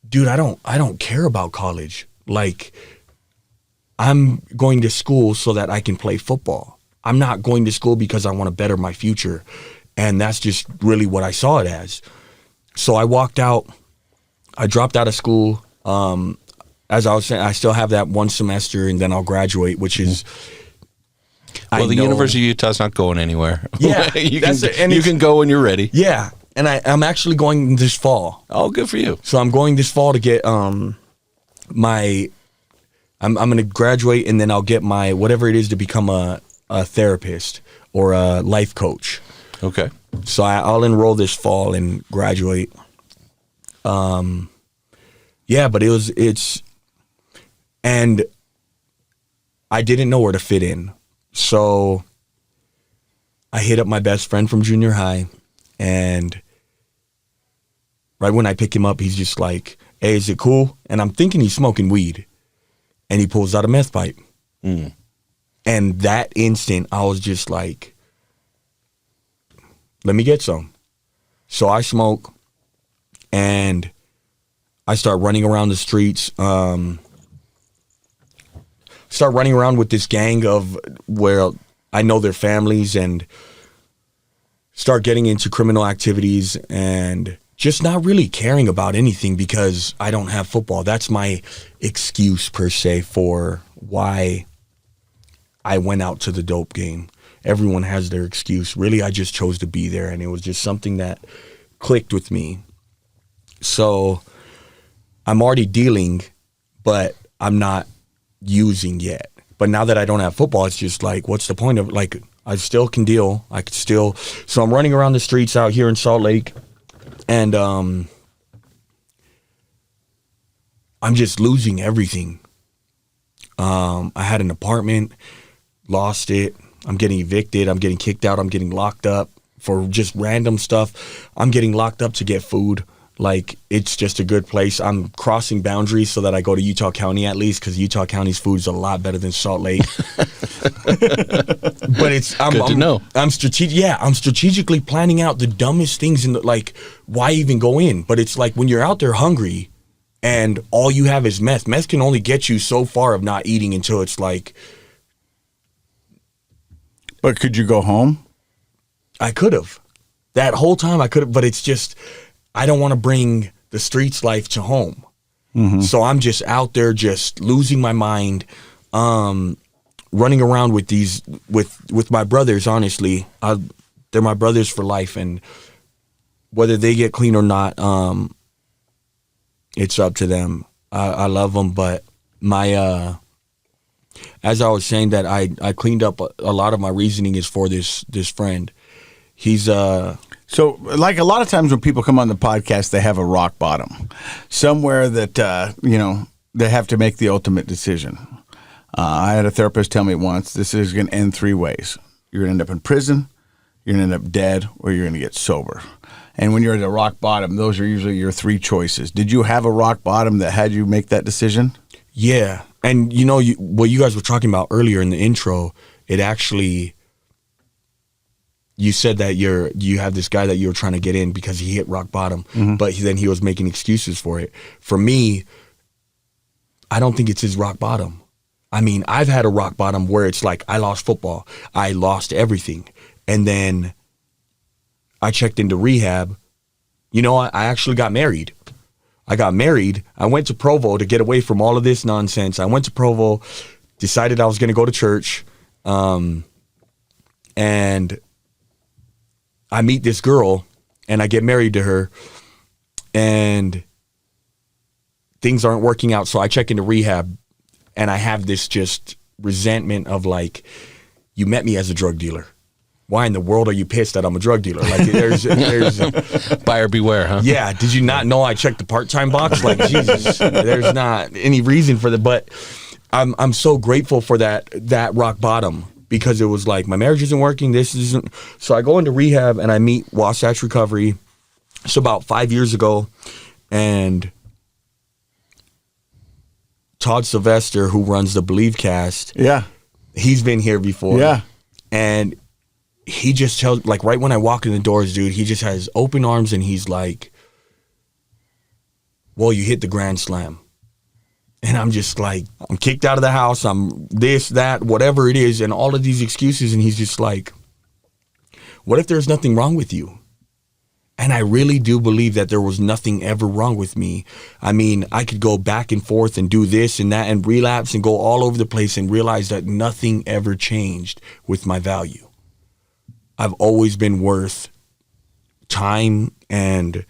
dude, I don't care about college. Like, I'm going to school so that I can play football. I'm not going to school because I want to better my future. And that's just really what I saw it as. So I walked out. I dropped out of school. As I was saying, I still have that 1 semester, and then I'll graduate, which is... Well, the University of Utah's not going anywhere. Yeah. you can go when you're ready. Yeah. And I'm actually going this fall. Oh, good for you. So I'm going this fall to get I'm going to graduate, and then I'll get my, whatever it is, to become a therapist or a life coach. Okay. So I'll enroll this fall and graduate. Yeah, but and I didn't know where to fit in. So I hit up my best friend from junior high, and right when I pick him up, he's just like, hey, is it cool? And I'm thinking he's smoking weed, and he pulls out a meth pipe. And that instant, I was just like, let me get some. So I smoke, and I start running around the streets, start running around with this gang of where I know their families, and start getting into criminal activities and just not really caring about anything because I don't have football. That's my excuse per se for why I went out to the dope game. everyone has their excuse. Really, I just chose to be there, and it was just something that clicked with me. So I'm already dealing, but I'm not using yet. But now that I don't have football, it's just like, what's the point of, like, I still can deal. I could still, so I'm running around the streets out here in Salt Lake, and I'm just losing everything. I had an apartment, lost it. I'm getting evicted. I'm getting kicked out. I'm getting locked up for just random stuff. I'm getting locked up to get food. Like, it's just a good place. I'm crossing boundaries so that I go to Utah County at least, because Utah County's food is a lot better than Salt Lake. But I'm good to know. I'm strategically planning out the dumbest things, and like, why even go in? But it's like, when you're out there hungry and all you have is meth. Meth can only get you so far of not eating until it's like. But could you go home? I could have. That whole time I could have, but it's just, I don't want to bring the streets life to home. Mm-hmm. So I'm just out there just losing my mind, running around with these, with my brothers, honestly. They're my brothers for life, and whether they get clean or not, it's up to them. I love them, but as I was saying that I cleaned up a lot of my reasoning is for this friend. He's So, like a lot of times when people come on the podcast, they have a rock bottom, somewhere that they have to make the ultimate decision. I had a therapist tell me once, this is going to end three ways. You're going to end up in prison, you're going to end up dead, or you're going to get sober. And when you're at a rock bottom, those are usually your three choices. Did you have a rock bottom that had you make that decision? Yeah. And what you guys were talking about earlier in the intro, it actually, you said that you have this guy that you were trying to get in because he hit rock bottom, but then he was making excuses for it. For me, I don't think it's his rock bottom. I mean, I've had a rock bottom where it's like, I lost football, I lost everything, and then I checked into rehab. I actually got married. I went to Provo to get away from all of this nonsense. I went to Provo, decided I was going to go to church, and I meet this girl, and I get married to her, and things aren't working out. So I check into rehab, and I have this just resentment of like, you met me as a drug dealer. Why in the world are you pissed that I'm a drug dealer? Like, there's buyer beware, huh? Yeah. Did you not know I checked the part-time box? Like, Jesus, there's not any reason for that. But I'm so grateful for that rock bottom, because it was like, my marriage isn't working. This isn't. So I go into rehab and I meet Wasatch Recovery. It's about 5 years ago, and Todd Sylvester, who runs the Believe Cast, he's been here before. Yeah, and he just tells, like, right when I walk in the doors, dude, he just has open arms, and he's like, well, you hit the grand slam. And I'm just like, I'm kicked out of the house, I'm this, that, whatever it is, and all of these excuses. And he's just like, what if there's nothing wrong with you? And I really do believe that there was nothing ever wrong with me. I mean, I could go back and forth and do this and that and relapse and go all over the place and realize that nothing ever changed with my value. I've always been worth time and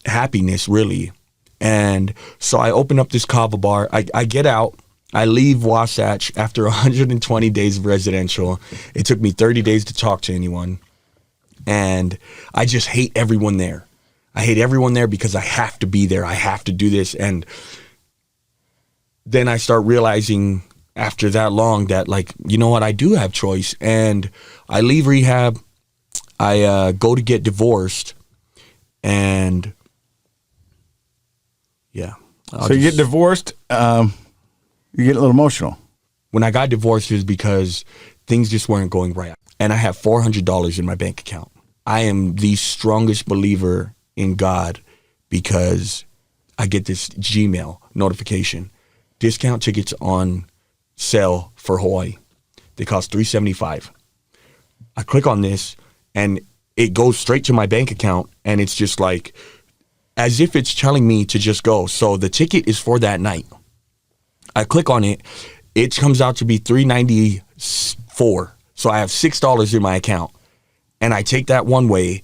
happiness, really. And so I open up this kava bar. I get out. I leave Wasatch after 120 days of residential. It took me 30 days to talk to anyone. And I just hate everyone there. I hate everyone there because I have to be there. I have to do this. And then I start realizing after that long that, like, you know what, I do have choice. And I leave rehab. I go to get divorced. And yeah. So you get divorced, you get a little emotional. When I got divorced, it was because things just weren't going right. And I have $400 in my bank account. I am the strongest believer in God because I get this Gmail notification. Discount tickets on sale for Hawaii. They cost $375. I click on this and it goes straight to my bank account, and it's just like, as if it's telling me to just go. So the ticket is for that night. I click on it. It comes out to be $395 4. So I have $6 in my account. And I take that one way,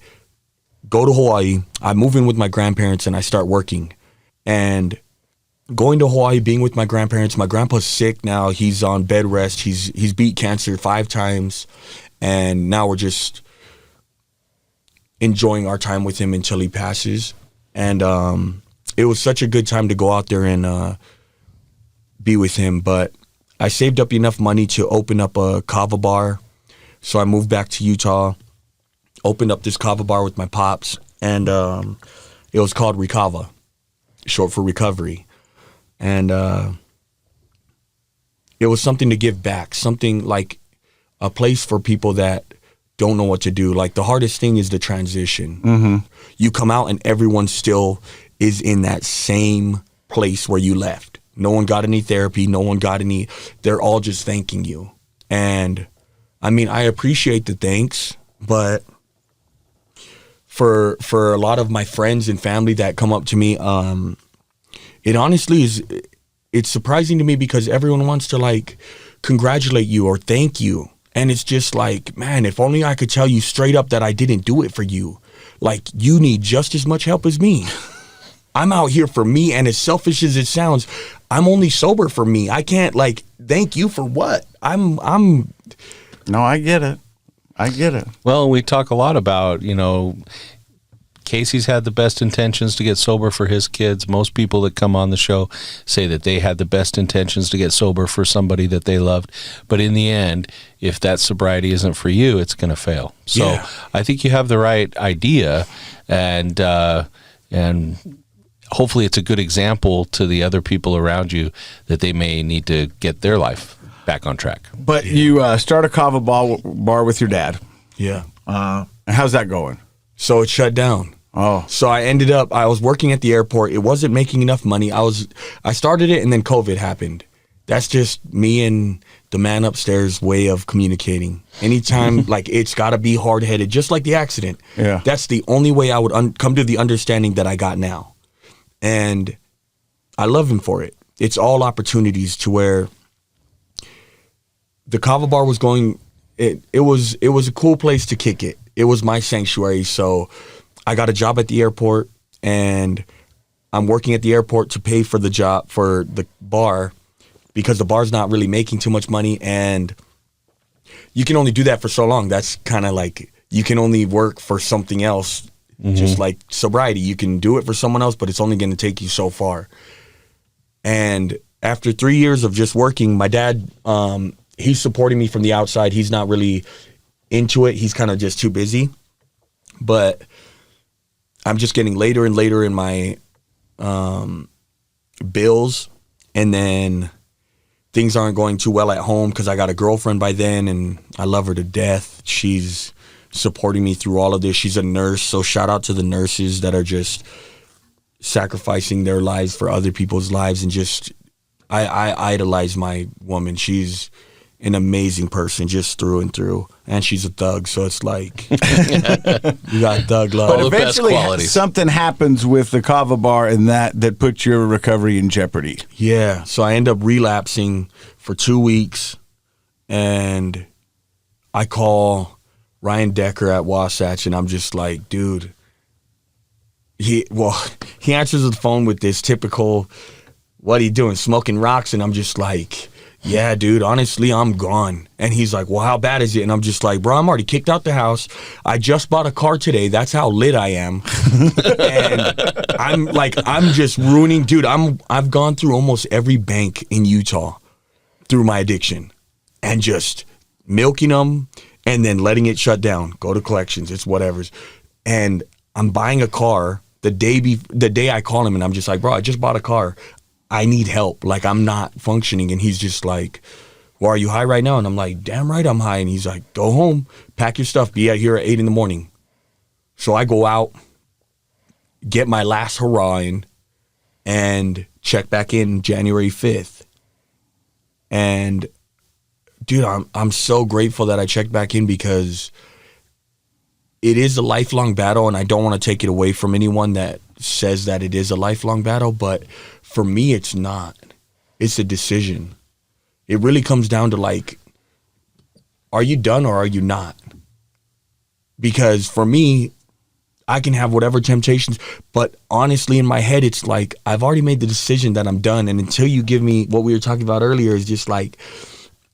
go to Hawaii. I move in with my grandparents and I start working. And going to Hawaii, being with my grandparents, my grandpa's sick now. He's on bed rest. He's beat cancer 5 times. And now we're just enjoying our time with him until he passes. And it was such a good time to go out there and be with him. But I saved up enough money to open up a kava bar. So I moved back to Utah, opened up this kava bar with my pops, and it was called Recava, short for recovery. And it was something to give back, something like a place for people that don't know what to do. Like, the hardest thing is the transition. Mm-hmm. You come out and everyone still is in that same place where you left. No one got any therapy. No one got any. They're all just thanking you. And I mean, I appreciate the thanks, but for a lot of my friends and family that come up to me, it honestly is, it's surprising to me because everyone wants to like congratulate you or thank you. And it's just like, man, if only I could tell you straight up that I didn't do it for you. Like, you need just as much help as me. I'm out here for me, and as selfish as it sounds, I'm only sober for me. I can't, like, thank you for what? I'm. No, I get it. I get it. Well, we talk a lot about, Casey's had the best intentions to get sober for his kids. Most people that come on the show say that they had the best intentions to get sober for somebody that they loved. But in the end, if that sobriety isn't for you, it's going to fail. So yeah. I think you have the right idea, and hopefully it's a good example to the other people around you that they may need to get their life back on track. But you start a kava bar with your dad. Yeah. How's that going? So it shut down. Oh. So I was working at the airport. It wasn't making enough money. I started it and then COVID happened. That's just me and the man upstairs way of communicating. Anytime, like, it's got to be hard-headed, just like the accident. Yeah. That's the only way I would come to the understanding that I got now. And I love him for it. It's all opportunities to where the kava bar was going, it was a cool place to kick it. It was my sanctuary. So I got a job at the airport, and I'm working at the airport to pay for the job for the bar because the bar's not really making too much money, and you can only do that for so long. That's kind of like, you can only work for something else, just like sobriety. You can do it for someone else, but it's only going to take you so far. And after 3 years of just working, my dad, he's supporting me from the outside. He's not really into it. He's kind of just too busy. But I'm just getting later and later in my bills, and then things aren't going too well at home because I got a girlfriend by then, and I love her to death. She's supporting me through all of this. She's a nurse, so shout out to the nurses that are just sacrificing their lives for other people's lives. And just I idolize my woman. She's an amazing person just through and through, and she's a thug, so it's like you got thug love. But eventually something happens with the kava bar and that puts your recovery in jeopardy. Yeah, so I end up relapsing for 2 weeks, and I call Ryan Decker at Wasatch, and I'm just like, dude, he answers the phone with this typical, what are you doing, smoking rocks? And I'm just like, yeah, dude, honestly, I'm gone. And he's like, well, how bad is it? And I'm just like, bro, I'm already kicked out the house. I just bought a car today. That's how lit I am. And I'm just ruining, dude, I've gone through almost every bank in Utah through my addiction and just milking them and then letting it shut down. Go to collections, it's whatever's. And I'm buying a car the day I call him, and I'm just like, bro, I just bought a car. I need help. Like, I'm not functioning. And he's just like, well, are you high right now? And I'm like, damn right I'm high. And he's like, go home, pack your stuff, be out here at 8 a.m. So I go out, get my last hurrah in, and check back in January 5th. And dude, I'm so grateful that I checked back in, because it is a lifelong battle, and I don't want to take it away from anyone that says that it is a lifelong battle, but for me, it's not. It's a decision. It really comes down to, like, are you done or are you not? Because for me, I can have whatever temptations, but honestly in my head, it's like, I've already made the decision that I'm done. And until you give me what we were talking about earlier, is just like,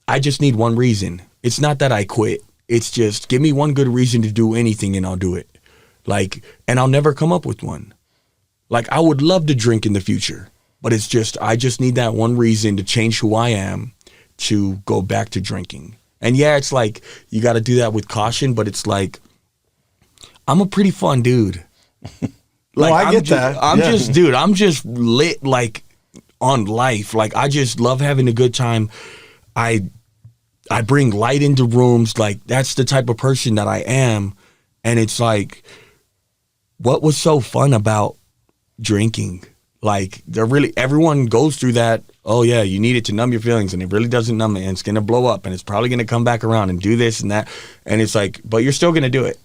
I just need one reason. It's not that I quit. It's just, give me one good reason to do anything and I'll do it. Like, and I'll never come up with one. Like, I would love to drink in the future, but it's just, I just need that one reason to change who I am, to go back to drinking. And yeah, it's like, you got to do that with caution, but it's like, I'm a pretty fun dude. Like, I get that. I'm just lit, like, on life. Like, I just love having a good time. I bring light into rooms. Like, that's the type of person that I am. And it's like, what was so fun about drinking? Like, everyone goes through that. Oh yeah, you need it to numb your feelings, and it really doesn't numb it, and it's gonna blow up, and it's probably gonna come back around and do this and that. And it's like, but you're still gonna do it.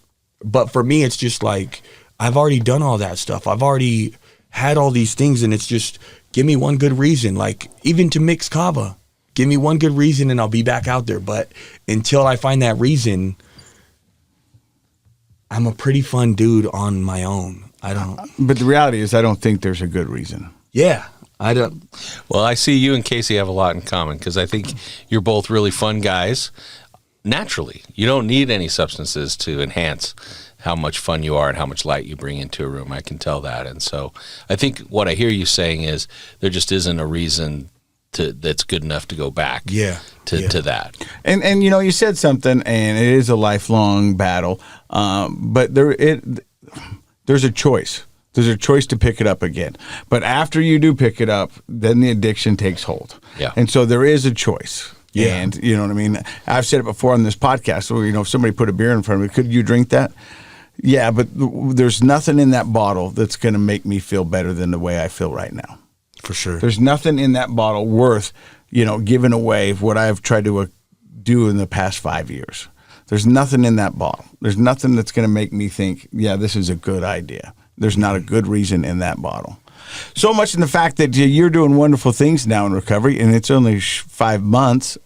But for me, it's just like, I've already done all that stuff. I've already had all these things, and it's just, give me one good reason. Like, even to mix kava, give me one good reason and I'll be back out there. But until I find that reason, I'm a pretty fun dude on my own. But the reality is, I don't think there's a good reason. Yeah, I don't. Well, I see you and Casey have a lot in common, because I think you're both really fun guys. Naturally, you don't need any substances to enhance how much fun you are and how much light you bring into a room. I can tell that. And so I think what I hear you saying is, there just isn't a reason that's good enough to go back to that. And you said something, and it is a lifelong battle, but there's a choice. There's a choice to pick it up again. But after you do pick it up, then the addiction takes hold. Yeah. And so there is a choice. Yeah. And you know what I mean? I've said it before on this podcast, where, if somebody put a beer in front of me, could you drink that? Yeah, but there's nothing in that bottle that's going to make me feel better than the way I feel right now. For sure. There's nothing in that bottle worth, giving away what I've tried to do in the past 5 years. There's nothing in that bottle. There's nothing that's going to make me think, yeah, this is a good idea. There's not a good reason in that bottle. So much in the fact that you're doing wonderful things now in recovery, and it's only 5 months.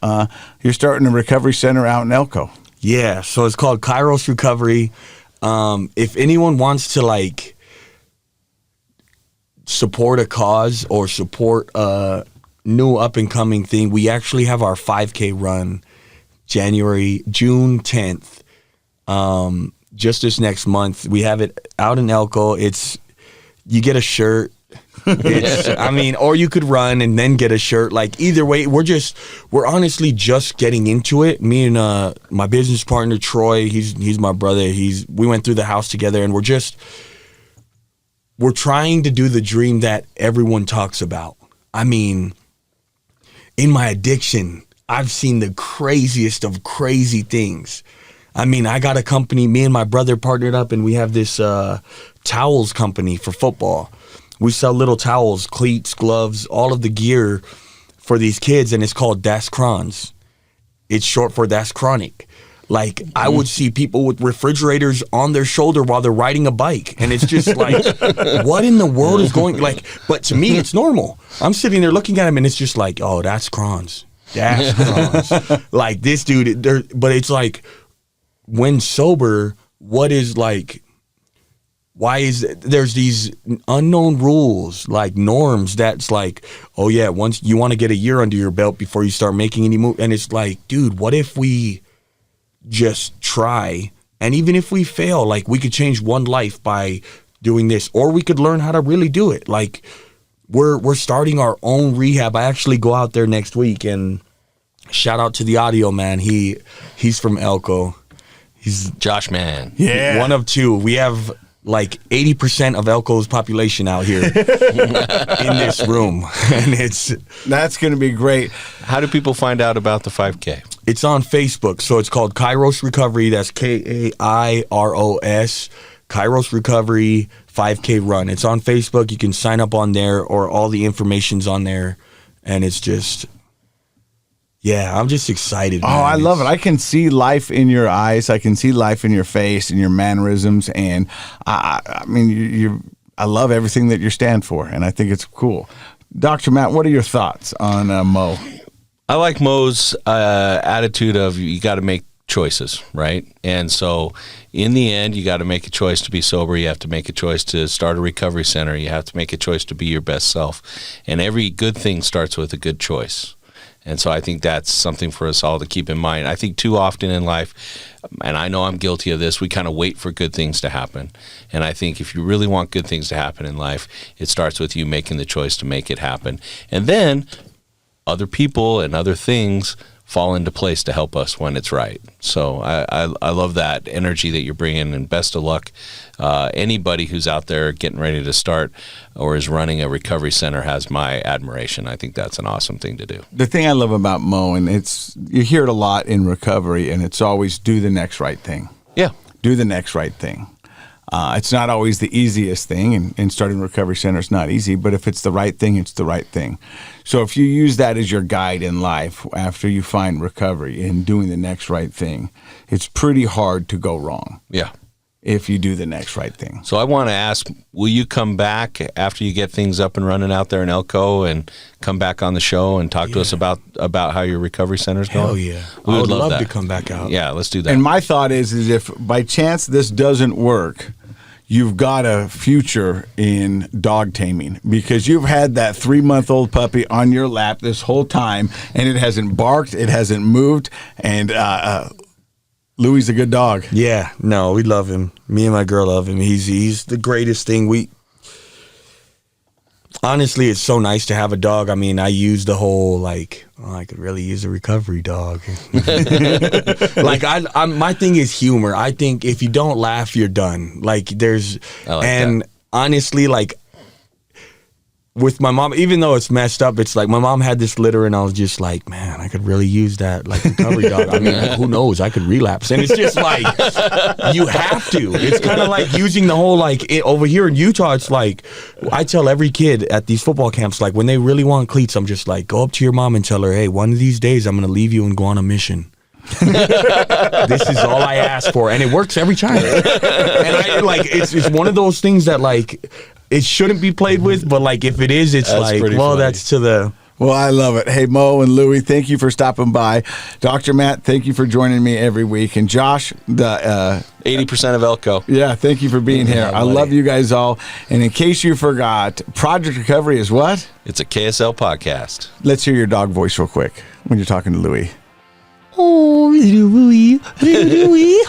You're starting a recovery center out in Elko. Yeah, so it's called Kairos Recovery. If anyone wants to support a cause or support a new up and coming thing, we actually have our 5K run June 10th. Just this next month. We have it out in Elko. You get a shirt. Or you could run and then get a shirt. Like, either way, we're honestly just getting into it. Me and my business partner Troy, he's my brother. We went through the house together, and we're trying to do the dream that everyone talks about. I mean, in my addiction, I've seen the craziest of crazy things. I mean, I got a company, me and my brother partnered up, and we have this towels company for football. We sell little towels, cleats, gloves, all of the gear for these kids, and it's called Das Crons. It's short for Das Chronic. Like, I would see people with refrigerators on their shoulder while they're riding a bike, and it's just like, what in the world is going, but to me, it's normal. I'm sitting there looking at him, and it's just like, oh, that's Crons. Das Crons. Like, this dude, but it's like, when sober, there's these unknown rules, like norms, that's like, oh yeah, once you want to get a year under your belt before you start making any move. And it's like, dude, what if we just try, and even if we fail, like, we could change one life by doing this, or we could learn how to really do it. Like, we're starting our own rehab. I actually go out there next week, and shout out to the audio man. He's from Elko. He's Josh, man. Yeah. One of two. We have like 80% of Elko's population out here in this room. And that's going to be great. How do people find out about the 5K? It's on Facebook. So it's called Kairos Recovery. That's Kairos. Kairos Recovery 5K Run. It's on Facebook. You can sign up on there, or all the information's on there. And it's just... yeah, I'm just excited, man. Oh, I love it. I can see life in your eyes. I can see life in your face and your mannerisms. And I mean, I love everything that you stand for, and I think it's cool. Dr. Matt, what are your thoughts on Mo? I like Mo's attitude of, you got to make choices, right? And so in the end, you got to make a choice to be sober. You have to make a choice to start a recovery center. You have to make a choice to be your best self. And every good thing starts with a good choice. And so I think that's something for us all to keep in mind. I think too often in life, and I know I'm guilty of this, we kind of wait for good things to happen. And I think if you really want good things to happen in life, it starts with you making the choice to make it happen. And then other people and other things fall into place to help us when it's right. So I love that energy that you're bringing, and best of luck. Anybody who's out there getting ready to start or is running a recovery center has my admiration. I think that's an awesome thing to do. The thing I love about Mo, and you hear it a lot in recovery, and it's always do the next right thing. Yeah. Do the next right thing. It's not always the easiest thing, and starting a recovery center is not easy, but if it's the right thing, it's the right thing. So if you use that as your guide in life after you find recovery and doing the next right thing, it's pretty hard to go wrong. Yeah. If you do the next right thing. So I want to ask, will you come back after you get things up and running out there in Elko and come back on the show and talk to us about how your recovery center's going? Hell yeah. We I would would love that. to come back out. Yeah, let's do that. And my thought is if by chance this doesn't work, you've got a future in dog taming, because you've had that 3-month-old puppy on your lap this whole time, and it hasn't barked, it hasn't moved, and Louie's a good dog. Yeah, no, we love him. Me and my girl love him. He's the greatest thing. Honestly, it's so nice to have a dog. I mean, I use the whole I could really use a recovery dog. My thing is humor. I think if you don't laugh, you're done. Honestly, with my mom, even though it's messed up, it's like my mom had this litter, and I was just like, man, I could really use that recovery dog. I mean, who knows? I could relapse, and it's just like you have to. It's kind of like using the whole over here in Utah. It's like I tell every kid at these football camps, when they really want cleats, I'm just like, go up to your mom and tell her, hey, one of these days I'm gonna leave you and go on a mission. This is all I ask for, and it works every time. And it's one of those things that it shouldn't be played with, but if it is, it's funny. That's to the... Well, I love it. Hey, Mo and Louie, thank you for stopping by. Dr. Matt, thank you for joining me every week. And Josh, the 80% of Elko. Yeah, thank you for being here. I love you guys all. And in case you forgot, Project Recovery is what? It's a KSL podcast. Let's hear your dog voice real quick when you're talking to Louie. Oh, Louie, Louie.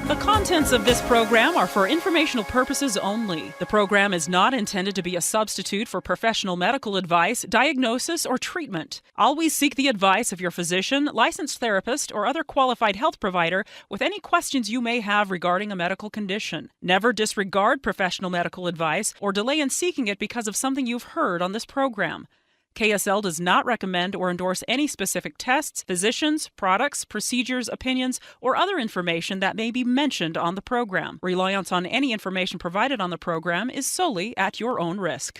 The contents of this program are for informational purposes only. The program is not intended to be a substitute for professional medical advice, diagnosis, or treatment. Always seek the advice of your physician, licensed therapist, or other qualified health provider with any questions you may have regarding a medical condition. Never disregard professional medical advice or delay in seeking it because of something you've heard on this program. KSL does not recommend or endorse any specific tests, physicians, products, procedures, opinions, or other information that may be mentioned on the program. Reliance on any information provided on the program is solely at your own risk.